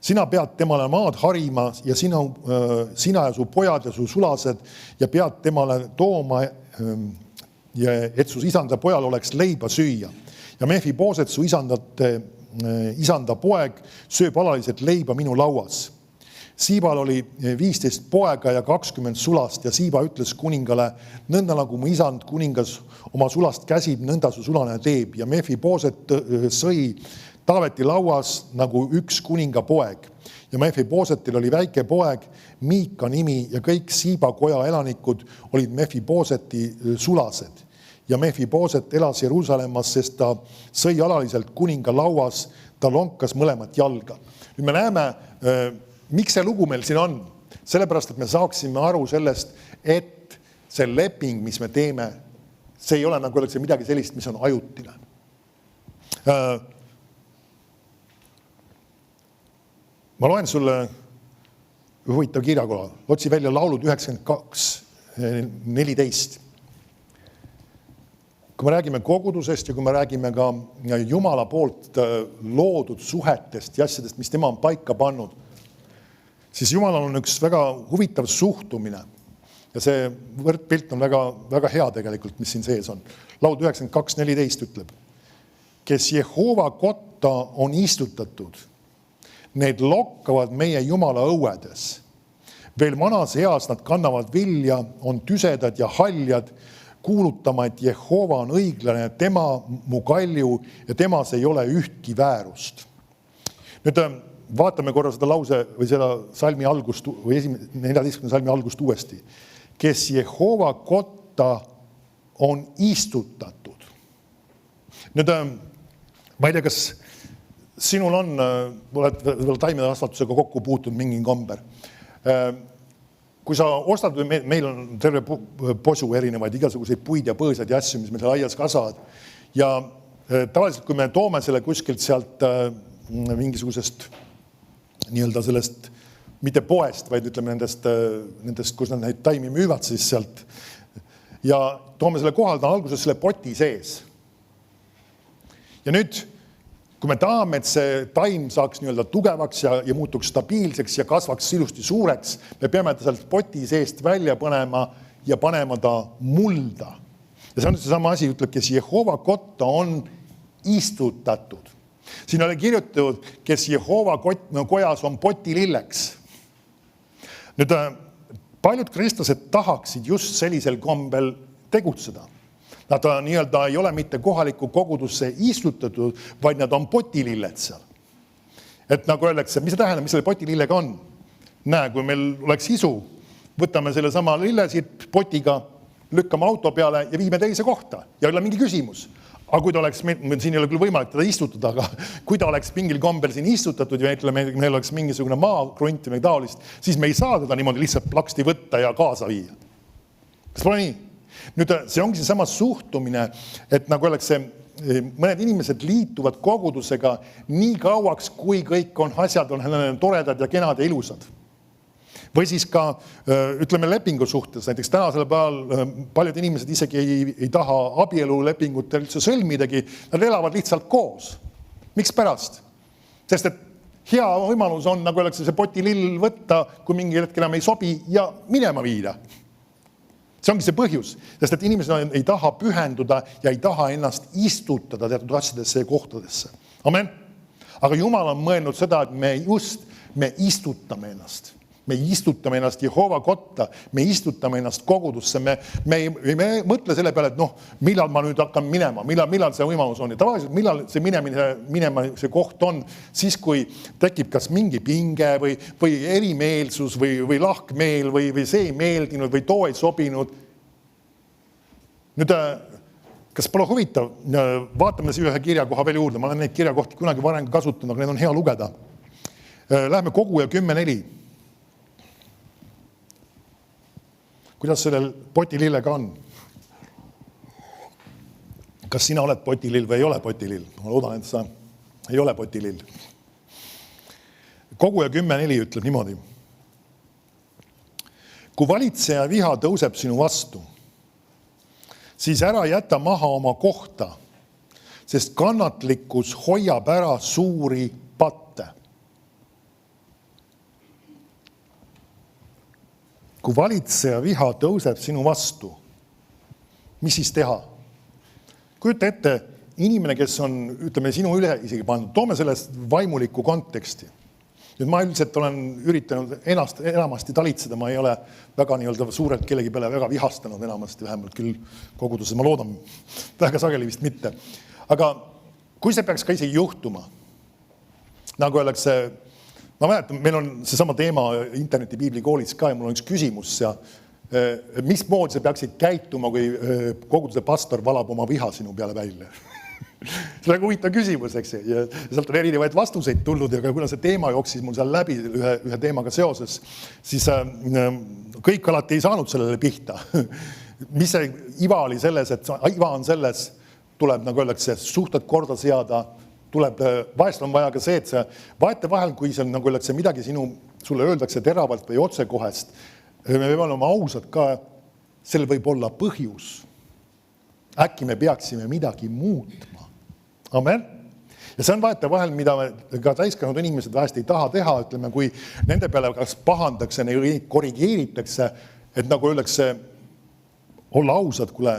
Sina pead temale maad harima ja sina ja su pojad ja su sulased ja pead temale tooma, et su isanda pojal oleks leiba süüa. Ja Mefibooset, su isanda poeg, sööb alaliselt leiba minu lauas. Siibal oli 15 poega ja 20 sulast ja Siiba ütles kuningale, nõnda nagu mu isand kuningas oma sulast käsib, nõnda su sulane teeb. Ja Mefibooset sõi Taaveti lauas nagu üks kuninga poeg. Ja Mefiboosetil oli väike poeg, Miika nimi ja kõik Siiba koja elanikud olid Mefibooseti sulased. Ja Mefibooset elas Jeruusalemmas, sest ta sõi alaliselt kuninga lauas, ta lonkas mõlemat jalga. Nüüd me näeme, miks see lugu meil siin on? Sellepärast, et me saaksime aru sellest, et see leping, mis me teeme, see ei ole nagu oleks midagi sellist, mis on ajutine. Ma loen sulle huvitav kirjakoha. Otsi välja laulud 92:14. Kui me räägime kogudusest ja kui me räägime ka Jumala poolt loodud suhetest ja asjadest, mis tema on paika pannud, siis Jumalal on üks väga huvitav suhtumine. Ja see võrdpilt on väga, väga hea tegelikult, mis siin sees on. Laud 92:14 ütleb, kes Jehova kotta on istutatud, need lokkavad meie Jumala õuedes. Veel vanas eas nad kannavad vilja, on tüsedad ja haljad, kuulutama, et Jehova on õiglane, tema mu kalju ja temas ei ole ühtki väärust. Nüüd vaatame korra seda lause või seda salmi algust või 14. salmi algust uuesti. Kes Jehova kotta on istutatud. Nüüd, ma ei tea, kas sinul on, oled taimede kasvatusega kokku puutunud mingi komber. Kui sa ostad, meil on terve posu erinevaid igasuguseid puid ja põõsad ja asju, mis meil aias kasvavad. Ja tavaliselt, kui me toome selle kuskilt sealt mingisugusest nii-öelda sellest, mitte poest, vaid ütleme nendest, kus nad neid taimi müüvad siis sealt. Ja toome selle kohaldada alguses selle poti sees. Ja nüüd, kui me tahame, et see taim saaks nii-öelda tugevaks ja muutuks stabiilseks ja kasvaks ilusti suureks, me peame ta sealt poti seest välja panema ja panema ta mulda. Ja see on seesama asi, ütleb, kes Jehova kotta on istutatud. Siin oli kirjutatud, kes Jehova kojas on potililleks. Nüüd, paljud kristlased tahaksid just sellisel kombel tegutseda. Nad nii-öelda ei ole mitte kohaliku kogudusse istutatud, vaid nad on potililled seal. Et nagu öeldakse, mis see tähendab, mis selle potilillega on? Näe, kui meil oleks isu, võtame selle sama lille siit potiga, lükkame auto peale ja viime teise kohta. Ja ei ole mingi küsimus. Aga kui ta oleks, siin ei ole küll võimalik teda istutada, aga kui ta oleks mingil kombel siin istutatud ja meil oleks mingisugune maakrunt või taolist, siis me ei saa teda niimoodi lihtsalt plaksti võtta ja kaasa viia. Kas pole nii? Nüüd see ongi seesama suhtumine, et nagu öeldakse, mõned inimesed liituvad kogudusega nii kauaks, kui kõik on asjad on toredad ja kenad ja ilusad. Või siis ka, ütleme, lepingu suhtes. Näiteks tänasel päeval paljud inimesed isegi ei taha abielulepingut üldse sõlmidagi. Nad elavad lihtsalt koos. Miks pärast? Sest et hea võimalus on, nagu öeldakse, see potilill võtta, kui mingi hetk enam ei sobi ja minema viida. See ongi see põhjus, sest et inimesed ei taha pühenduda ja ei taha ennast istutada teatud asjadesse ja kohtadesse. Amen. Aga Jumal on mõelnud seda, et me istutame ennast. Me istutame ennast Jehova kotta, me istutame ennast kogudusse, me ei mõtle selle peale, et millal ma nüüd hakkan minema, millal see võimalus on. Ja tavaliselt, millal see minema see koht on, siis kui tekib kas mingi pinge või erimeelsus või lahkmeel või see ei meeldinud või too ei sobinud. Nüüd, kas pole huvitav, vaatame see ühe kirjakoha veel juurde, ma olen neid kirjakohti kunagi varem kasutanud, aga need on hea lugeda. Läheme Koguja 10:4. Kuidas sellel potilillega on? Kas sina oled potilill või ei ole potilill? Ma loodan, et sa ei ole potilill. Koguja 10:4 ütleb niimoodi. Kui valitseja viha tõuseb sinu vastu, siis ära jäta maha oma kohta, sest kannatlikkus hoiab ära suuri patte. kui valitseja viha tõuseb sinu vastu, mis siis teha? Kujuta ette, inimene, kes on, ütleme, sinu üle isegi pandud, toome sellest vaimulikku konteksti. Nüüd ma üldiselt olen üritanud enamasti talitseda, ma ei ole väga nii-öelda suurelt kellegi peale väga vihastanud enamasti, vähemalt küll koguduses, ma loodan, väga sageli vist mitte. Aga kui see peaks ka isegi juhtuma, nagu öeldakse, ma mäletan, meil on seesama teema interneti piiblikoolis ka ja mul on üks küsimus ja mis moodi sa peaksid käituma, kui koguduse pastor valab oma viha sinu peale välja? See on väga huvitav küsimus, eks, ja sealt on erinevaid vastuseid tulnud ja kuna see teema jooksis mul seal läbi ühe teemaga seoses, siis kõik alati ei saanud sellele pihta. Mis see iva oli selles, et iva on selles, tuleb, nagu öeldakse, suhted korda seada, tuleb, vahest on vaja ka see, et see vaete vahel, kui see on, nagu öeldakse, midagi sulle öeldakse teravalt või otsekohest, me peame olema ausad ka, sellel võib olla põhjus. Äkki me peaksime midagi muutma. Amen. Ja see on vaete vahel, mida ka täiskanud inimesed vahest ei taha teha, ütleme, kui nende peale kas pahandakse, neid korrigeeritakse, et nagu öeldakse, olla ausad, kuule,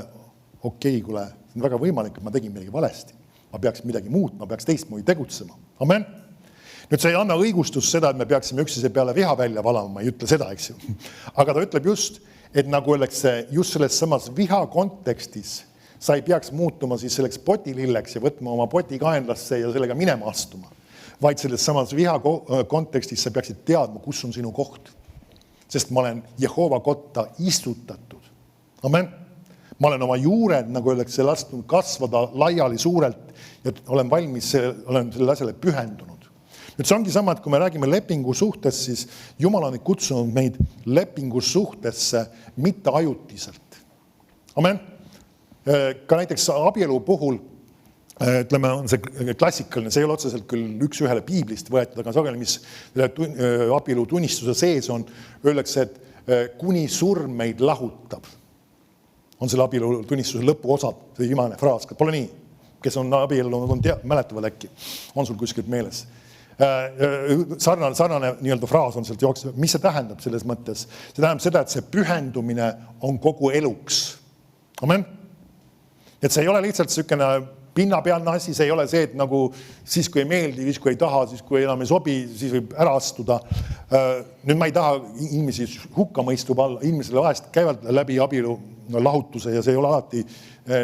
kuule, see on väga võimalik, et ma tegin midagi valesti. Ma peaks midagi muutma, ma peaks teistmoodi tegutsema. Amen. Nüüd see ei anna õigustust seda, et me peaksime üksteise peale viha välja valama, ma ei ütle seda, eks ju. Aga ta ütleb just, et nagu öeldakse, just selles samas viha kontekstis sa ei peaks muutuma siis selleks potililleks ja võtma oma potikaenlasse ja sellega minema astuma. Vaid selles samas viha kontekstis sa peaksid teadma, kus on sinu koht. Sest ma olen Jehova kotta istutatud. Amen. Ma olen oma juured, nagu öeldakse, lasknud kasvada laiali suurelt ja olen valmis, olen selle asjale pühendunud. Nüüd see ongi sama, et kui me räägime lepingu suhtes, siis Jumal on kutsunud meid lepingu suhtesse mitte ajutiselt. Amen. Ka näiteks abielu puhul, ütleme, on see klassikaline, see ei ole otseselt küll üks ühele piiblist võetud, aga sageli, mis abielu tunnistuse sees on, öeldakse, et kuni surm meid lahutab. On selle abielu tunnistuse lõpuosad, see viimane fraas, pole nii, kes on abielu, mäletavad äkki, on sul kuskilt meeles. Sarnane nii-öelda fraas on sealt jooksnud. Mis see tähendab selles mõttes? See tähendab seda, et see pühendumine on kogu eluks. Amen? Et see ei ole lihtsalt selline pinnapealne asi, see ei ole see, et nagu siis, kui ei meeldi, siis, kui ei taha, siis, kui enam ei sobi, siis võib ära astuda. Nüüd ma ei taha inimesi hukka mõistub alla, inimesele vahest käivad läbi abielu lahutuse ja see ei ole alati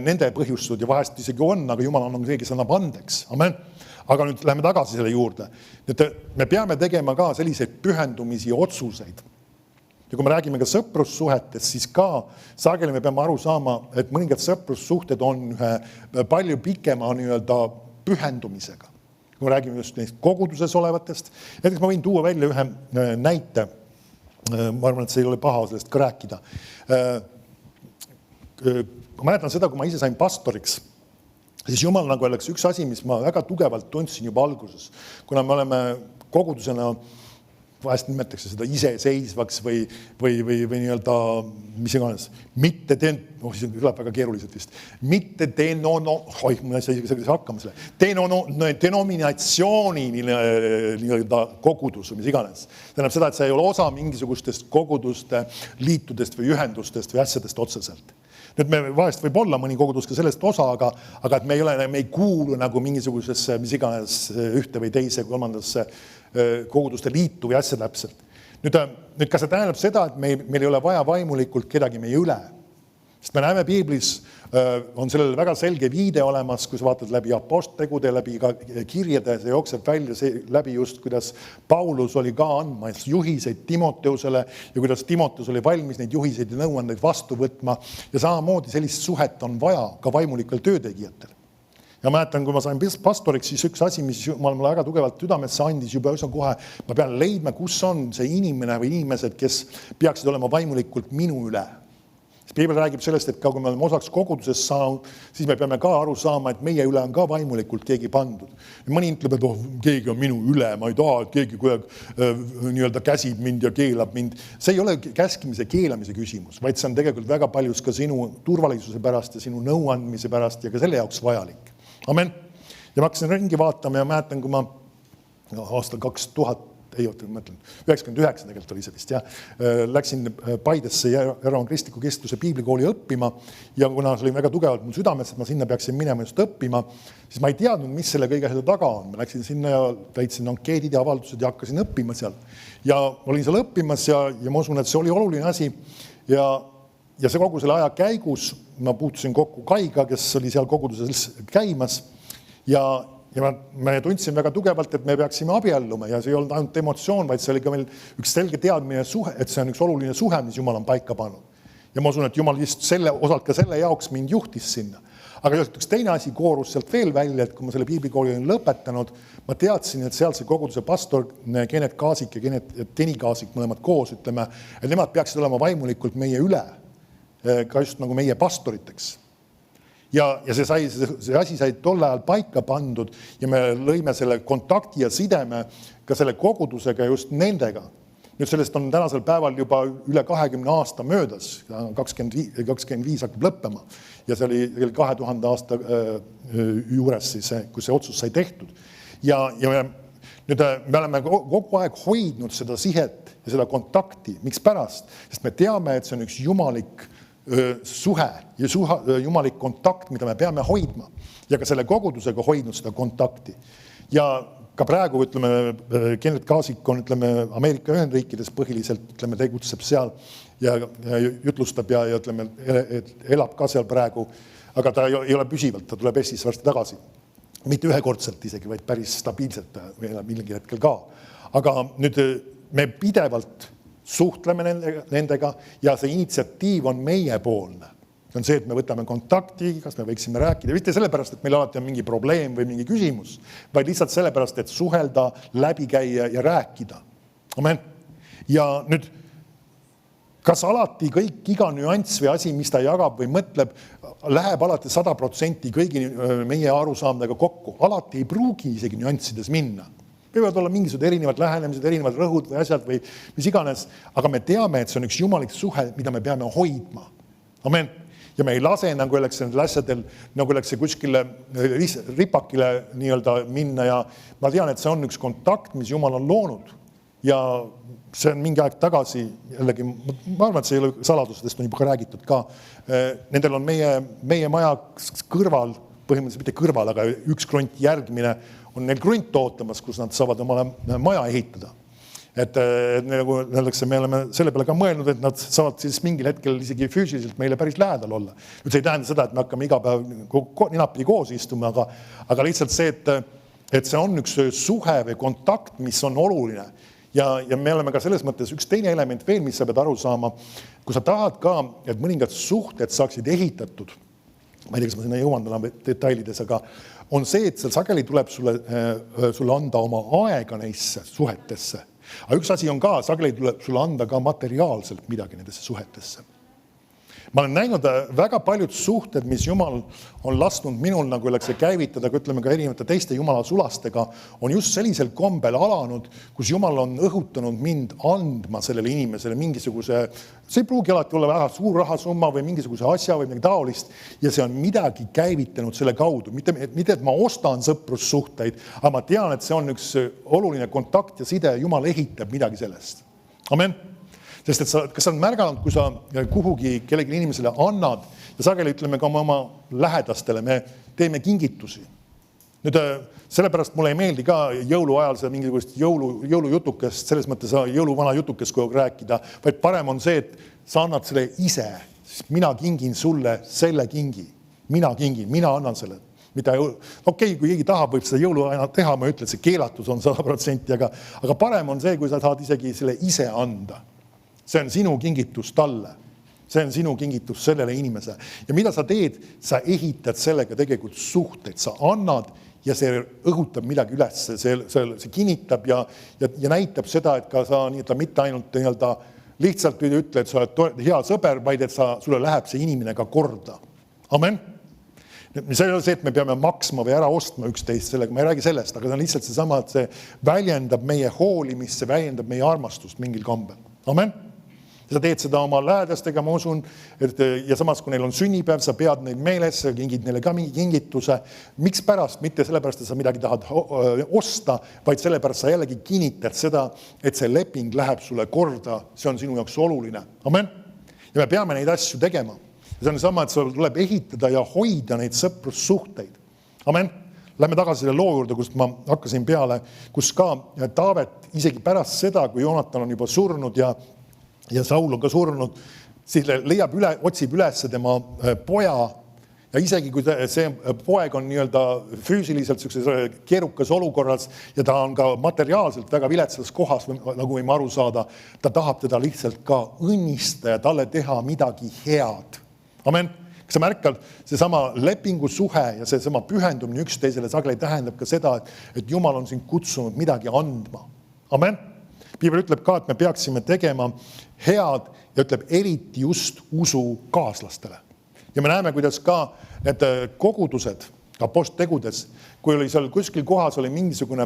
nende põhjustud ja vahest isegi on, aga Jumal on see, kes annab andeks. Amen. Aga nüüd läheme tagasi selle juurde. Me peame tegema ka selliseid pühendumisi otsuseid. Ja kui me räägime ka sõprussuhetest, siis ka sageli me peame aru saama, et mõningad sõprussuhted on palju pikema nii-öelda pühendumisega. Kui me räägime just neist koguduses olevatest, näiteks ma võin tuua välja ühe näite, ma arvan, et see ei ole paha sellest ka rääkida. Ma mäletan seda, kui ma ise sain pastoriks, siis Jumal nagu oleks üks asi, mis ma väga tugevalt tundsin juba alguses, kuna me oleme kogudusena vahest nimetakse seda iseseisvaks või nii-öelda, mis iganes, mitte see tuleb väga keeruliselt vist, mitte denominatsiooni nii-öelda kogudus või mis iganes. Tähendab seda, et see ei ole osa mingisugustest koguduste, liitudest või ühendustest või asjadest otseselt. Nüüd me vahest võib olla mõni kogudus ka sellest osa, aga et me ei kuulu nagu mingisugusesse, mis iganes ühte või teise kolmandasse koguduste liitu või asja täpselt. Nüüd kas see tähendab seda, et meil ei ole vaja vaimulikult kedagi meie üle? Sest me näeme piiblis, on sellele väga selge viide olemas, kui sa vaatad läbi aposttegude, läbi ka kirjade, see jookseb välja läbi just, kuidas Paulus oli ka andmas juhiseid Timoteusele ja kuidas Timoteus oli valmis neid juhiseid ja nõuandeid vastu võtma ja samamoodi sellist suhet on vaja ka vaimulikel töötegijatel. Ja mäletan, kui ma sain pastoriks, siis üks asi, mis mulle väga tugevalt südamesse andis juba üsna kohe, ma pean leidma, kus on see inimene või inimesed, kes peaksid olema vaimulikult minu üle. Piibel räägib sellest, et kui me oleme osaks kogudusest saanud, siis me peame ka aru saama, et meie üle on ka vaimulikult keegi pandud. Ja mõni ütleb, et keegi on minu üle, ma ei taha, et keegi nii-öelda käsib mind ja keelab mind. See ei ole käskimise keelamise küsimus, vaid see on tegelikult väga paljus ka sinu turvalisuse pärast ja sinu nõuandmise pärast ja ka selle jaoks vajalik. Amen. Ja ma hakkasin ringi vaatama ja mäletan, kui ma aastal 2000 mõtlen, 99 tegelikult oli see vist, jah. Läksin Paidesse Järvan kristliku kestluse piiblikooli õppima ja kuna see oli väga tugevalt mul südames, et ma sinna peaksin minema just õppima, siis ma ei teadnud, mis selle kõige selle taga on. Ma läksin sinna ja täitsin ankeedid ja avaldused ja hakkasin õppima seal. Ja olin seal õppimas ja ma usun, et see oli oluline asi ja see kogu selle aja käigus ma puutusin kokku Kaiga, kes oli seal koguduses käimas ja me tundsin väga tugevalt, et me peaksime abielluma ja see ei olnud ainult emotsioon, vaid see oli ka meil üks selge teadmine suhe, et see on üks oluline suhe, mis Jumal on paika pannud. Ja ma usun, et Jumal just osalt ka selle jaoks mind juhtis sinna. Aga üks teine asi koorus sealt veel välja, et kui ma selle piiblikooli olin lõpetanud, ma teadsin, et sealse koguduse pastor Genet Kaasik ja Teni Kaasik mõlemad koos, ütleme, et nemad peaksid olema vaimulikult meie üle, ka just nagu meie pastoriteks. Ja see asi sai tol ajal paika pandud ja me lõime selle kontakti ja sideme ka selle kogudusega just nendega. Nüüd sellest on tänasel päeval juba üle 20 aasta möödas, 25 hakkab lõppema ja see oli 2000 aasta juures, siis, kui see otsus sai tehtud. Ja nüüd me oleme kogu aeg hoidnud seda sihet ja seda kontakti. Miks pärast? Sest me teame, et see on üks jumalik suhe ja jumalik kontakt, mida me peame hoidma ja ka selle kogudusega hoidnud seda kontakti. Ja ka praegu, ütleme, Genet Kaasik on, ütleme, Ameerika Ühendriikides põhiliselt, ütleme, tegutseb seal ja jutlustab ja ütleme, elab ka seal praegu, aga ta ei ole püsivalt, ta tuleb Eestisse varsti tagasi. Mitte ühekordselt isegi, vaid päris stabiilselt millegi hetkel ka. Aga nüüd me pidevalt suhtleme nendega ja see initsiatiiv on meiepoolne. See on see, et me võtame kontakti, kas me võiksime rääkida. Mitte sellepärast, et meil alati on mingi probleem või mingi küsimus, vaid lihtsalt sellepärast, et suhelda, läbi käia ja rääkida. Amen. Ja nüüd, kas alati iga nüanss või asi, mis ta jagab või mõtleb, läheb alati 100% kõigi meie arusaamdega kokku. Alati ei pruugi isegi nüanssides minna. Võivad olla mingisugused erinevad lähenemised, erinevad rõhud või asjad või mis iganes, aga me teame, et see on üks jumalik suhe, mida me peame hoidma. Amen. Ja me ei lase, nagu oleks nendel asjadel, nagu oleks see kuskile ripakile nii-öelda minna ja ma tean, et see on üks kontakt, mis Jumal on loonud ja see on mingi aeg tagasi jällegi, ma arvan, et see ei ole saladustest on juba räägitud ka. Nendel on meie maja kõrval, põhimõtteliselt mitte kõrval, aga üks krunt järgmine on neil krunt ootamas, kus nad saavad omale maja ehitada. Et nagu öeldakse, me oleme selle peale ka mõelnud, et nad saavad siis mingil hetkel isegi füüsiliselt meile päris lähedal olla. Nüüd see ei tähenda seda, et me hakkame iga päev ninapidi koos istuma, aga lihtsalt see, et see on üks suhe või kontakt, mis on oluline. Ja me oleme ka selles mõttes üks teine element veel, mis sa pead aru saama, kui sa tahad ka, et mõningad suhted saaksid ehitatud, ma ei tea, kas ma sinna jõuan detailides, aga on see, et seal sageli tuleb sulle anda oma aega neisse suhetesse. Aga üks asi on ka, sageli tuleb sulle anda ka materiaalselt midagi nendesse suhetesse. Ma olen näinud väga paljud suhted, mis Jumal on lasknud minul nagu oleks käivitada, kui ütleme ka erinevate teiste Jumala sulastega, on just sellisel kombel alanud, kus Jumal on õhutanud mind andma sellele inimesele mingisuguse, see ei pruugi alati olla väga suur rahasumma või mingisuguse asja või midagi taolist ja see on midagi käivitanud selle kaudu. Mitte, et ma ostan sõprussuhteid, aga ma tean, et see on üks oluline kontakt ja side, Jumal ehitab midagi sellest. Amen. Sest et kas sa oled märganud, kui sa kuhugi kellegi inimesele annad ja sageli ütleme ka oma lähedastele, me teeme kingitusi. Nüüd sellepärast mulle ei meeldi ka jõuluajal seda mingisugust jõulujutukest, selles mõttes jõuluvana jutukest kogu rääkida, vaid parem on see, et sa annad selle ise. Siis mina kingin sulle selle kingi. Mina annan selle. Okei, kui keegi tahab, võib seda jõuluajana teha, ma ütlen, et see keelatus on 100%, aga parem on see, kui sa saad isegi selle ise anda. See on sinu kingitus talle. See on sinu kingitus sellele inimese. Ja mida sa teed? Sa ehitad sellega tegelikult suhteid. Sa annad ja see õhutab midagi üles. See kinnitab ja näitab seda, et ka sa mitte ainult lihtsalt ütle, et sa oled hea sõber, vaid et sulle läheb see inimene ka korda. Amen. See ei ole see, et me peame maksma või ära ostma üksteist sellega. Ma ei räägi sellest, aga see on lihtsalt seesama, et see väljendab meie hoolimist, see väljendab meie armastust mingil kombel. Amen. Sa teed seda oma lähedastega, ma usun, ja samas, kui neil on sünnipäev, sa pead neid meeles, sa kingid neile ka mingi kingituse. Miks pärast? Mitte sellepärast, et sa midagi tahad osta, vaid sellepärast sa jällegi kinnitad seda, et see leping läheb sulle korda. See on sinu jaoks oluline. Amen. Ja me peame neid asju tegema. Ja see on sama, et sul tuleb ehitada ja hoida neid sõprussuhteid. Amen. Lähme tagasi selle loo juurde, kust ma hakkasin peale, kus ka Taavet isegi pärast seda, kui Joonatan on juba surnud ja Saul on ka surnud, siis otsib üles tema poja ja isegi kui see poeg on nii-öelda füüsiliselt keerukas olukorras ja ta on ka materiaalselt väga viletsas kohas, nagu võime aru saada, ta tahab teda lihtsalt ka õnnistada ja talle teha midagi head. Amen. Kas sa märkad, see sama lepingusuhe ja see sama pühendumine üksteisele sageli tähendab ka seda, et Jumal on sind kutsunud midagi andma. Amen. Piibel ütleb ka, et me peaksime tegema head ja ütleb eriti just usukaaslastele. Ja me näeme, kuidas ka need kogudused, aposttegudes, kui oli seal kuskil kohas oli mingisugune,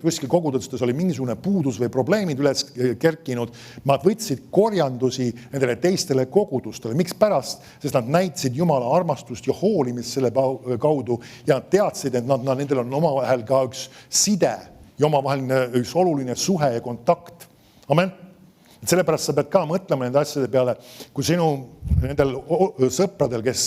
kuskil kogudustes oli mingisugune puudus või probleemid üles kerkinud, nad võtsid korjandusi nendele teistele kogudustele. Miks pärast? Sest nad näitasid Jumala armastust ja hoolimist selle kaudu ja teadsid, et nendel on omavahel ka üks side ja omavaheline üks oluline suhe ja kontakt. Amen. Et sellepärast sa pead ka mõtlema nende asjade peale, kui sinu nendel sõpradel, kes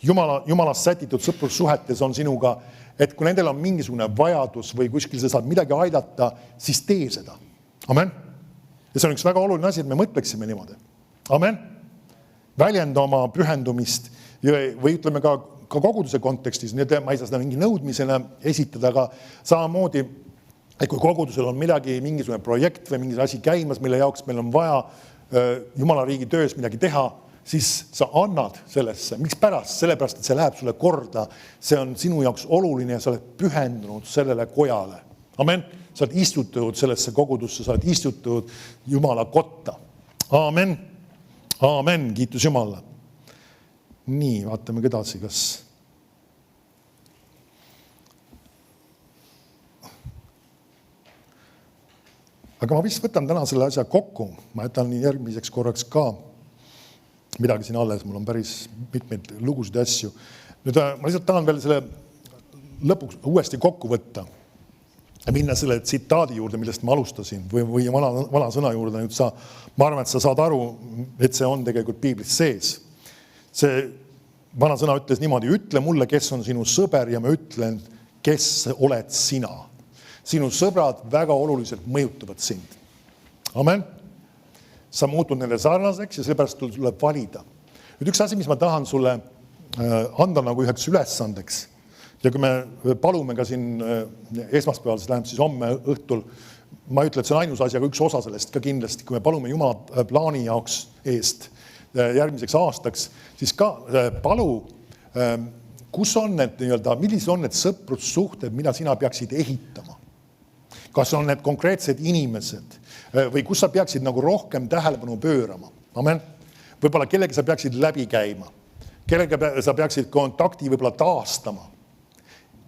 Jumalast sätitud sõprussuhetes on sinuga, et kui nendel on mingisugune vajadus või kuskil sa saad midagi aidata, siis tee seda. Amen. Ja see on üks väga oluline asi, et me mõtleksime niimoodi. Amen. Väljenda oma pühendumist või ütleme ka koguduse kontekstis, ma ei saa seda mingi nõudmisena esitada, aga samamoodi et kui kogudusel on mingisugune projekt või mingi asi käimas, mille jaoks meil on vaja Jumala riigi töös midagi teha, siis sa annad sellesse. Miks pärast? Sellepärast, et see läheb sulle korda. See on sinu jaoks oluline ja sa oled pühendunud sellele kojale. Amen. Sa oled istutud sellesse kogudusse, sa oled istutud Jumala kotta. Amen. Amen. Kiitus Jumalale. Nii, vaatame edasi, kas... Aga ma vist võtan täna selle asja kokku. Ma jätan järgmiseks korraks ka midagi siin alles. Mul on päris mitmeid lugusid ja asju. Nüüd ma lihtsalt tahan veel selle lõpuks uuesti kokku võtta ja minna selle tsitaadi juurde, millest ma alustasin või vana sõna juurde. Nüüd ma arvan, et sa saad aru, et see on tegelikult piiblis sees. See vana sõna ütles niimoodi, ütle mulle, kes on sinu sõber ja ma ütlen, kes oled sina. Sinu sõbrad väga oluliselt mõjutavad sind. Amen. Sa muutud neile sarnaseks ja sellepärast tuleb valida. Nüüd üks asi, mis ma tahan sulle anda nagu üheks ülesandeks. Ja kui me palume ka siin esmaspäeval, siis läheb siis homme õhtul, ma ütlen, et see on ainus asi, aga üks osa sellest ka kindlasti, kui me palume Jumala plaani jaoks eest järgmiseks aastaks, siis ka palu, kus on need, millised on need sõprussuhted, mida sina peaksid ehitama. Kas on need konkreetsed inimesed või kus sa peaksid nagu rohkem tähelepanu pöörama. Amen. Võib-olla kellega sa peaksid läbi käima, kellega sa peaksid kontakti võib-olla taastama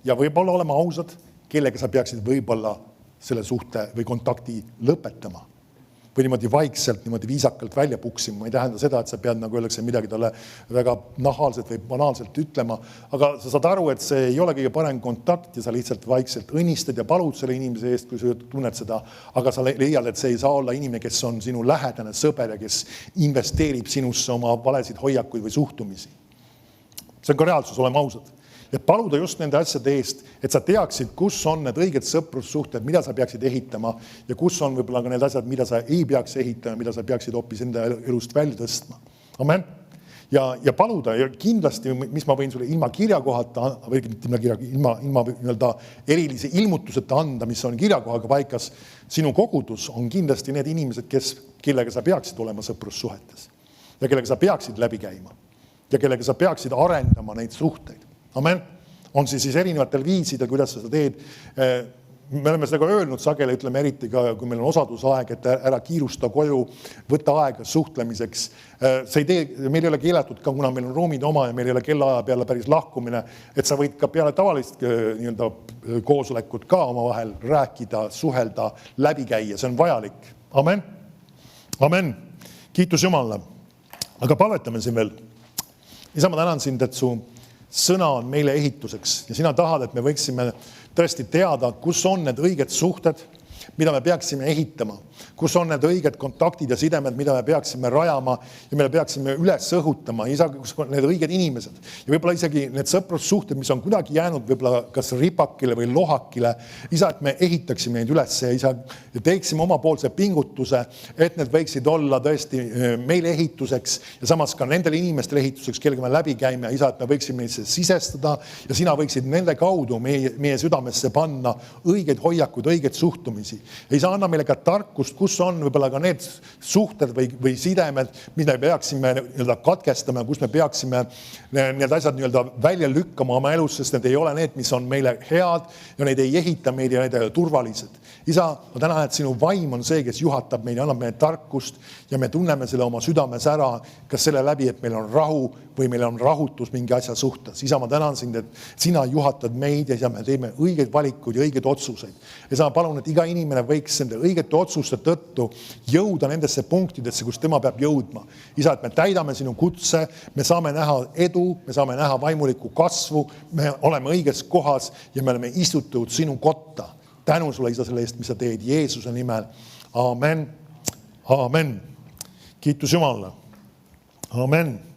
ja võib-olla olema ausad, kellega sa peaksid võib-olla selle suhte või kontakti lõpetama või niimoodi vaikselt, niimoodi viisakalt välja puksima. Ma ei tähenda seda, et sa pead nagu öeldakse midagi talle väga nahaalselt või banaalselt ütlema, aga sa saad aru, et see ei ole kõige parem kontakt ja sa lihtsalt vaikselt õnnistad ja palud selle inimese eest, kui sa tunned seda, aga sa leiad, et see ei saa olla inimene, kes on sinu lähedane sõber ja kes investeerib sinusse oma valesid hoiakuid või suhtumisi. See on ka reaalsus, oleme ausad. Ja paluda just nende asjade eest, et sa teaksid, kus on need õiged sõprussuhted, mida sa peaksid ehitama ja kus on võib-olla ka need asjad, mida sa ei peaks ehitama, mida sa peaksid hoopis enda elust välja tõstma. Amen. Ja paluda ja kindlasti, mis ma võin sulle ilma kirjakohata või ilma erilise ilmutuseta anda, mis on kirjakohaga paikas, sinu kogudus on kindlasti need inimesed, kellega sa peaksid olema sõprussuhetes ja kellega sa peaksid läbi käima ja kellega sa peaksid arendama neid suhteid. Amen. On siis erinevatel viisidel, kuidas sa seda teed. Me oleme seda ka öelnud sageli, ütleme eriti ka, kui meil on osadusaeg, et ära kiirusta koju, võtta aega suhtlemiseks. Meil ei ole keelatud ka, kuna meil on ruumid oma ja meil ei ole kellaaja peale päris lahkumine, et sa võid ka peale tavalist koosolekut ka omavahel rääkida, suhelda, läbi käia. See on vajalik. Amen. Amen. Kiitus Jumalale. Aga palvetame siin veel. Isa, ma tänan sind, et su sõna on meile ehituseks ja sina tahad, et me võiksime tõesti teada, kus on need õiged suhted, mida me peaksime ehitama, kus on need õiged kontaktid ja sidemed, mida me peaksime rajama ja me peaksime üles õhutama. Isa, kus on need õiged inimesed ja võib-olla isegi need sõprussuhted, mis on kuidagi jäänud võib-olla kas ripakile või lohakile. Isa, et me ehitaksime neid üles ja isa, ja teeksime omapoolse pingutuse, et need võiksid olla tõesti meile ehituseks ja samas ka nendele inimestele ehituseks, kellega me läbi käime. Isa, et me võiksime neisse sisestada ja sina võiksid nende kaudu meie südamesse panna õigeid hoiakud, õigeid suhtumisi. Ja isa, anna meile ka tarkust, kus on võib-olla ka need suhted või sidemed, mida me peaksime katkestama, kus me peaksime need asjad välja lükkama oma elus, sest need ei ole need, mis on meile head ja neid ei ehita meid ja need ei ole turvalised. Isa, ma tänan, et sinu vaim on see, kes juhatab meid, annab meile tarkust ja me tunneme selle oma südames ära, kas selle läbi, et meil on rahu või meil on rahutus mingi asja suhtes. Isa, ma tänan sind, et sina juhatad meid ja me teeme õigeid valikuid ja õigeid otsuseid. Isa, ma palun, et iga inimene võiks nende õigete otsuste tõttu jõuda nendesse punktidesse, kus tema peab jõudma. Isa, et me täidame sinu kutse, me saame näha edu, me saame näha vaimulikku kasvu, me oleme õiges kohas ja me oleme istutud sinu kotta. Tänu sulle, isa, selle eest, mis sa teed Jeesuse nimel. Amen. Amen. Kiitus Jumalale. Amen.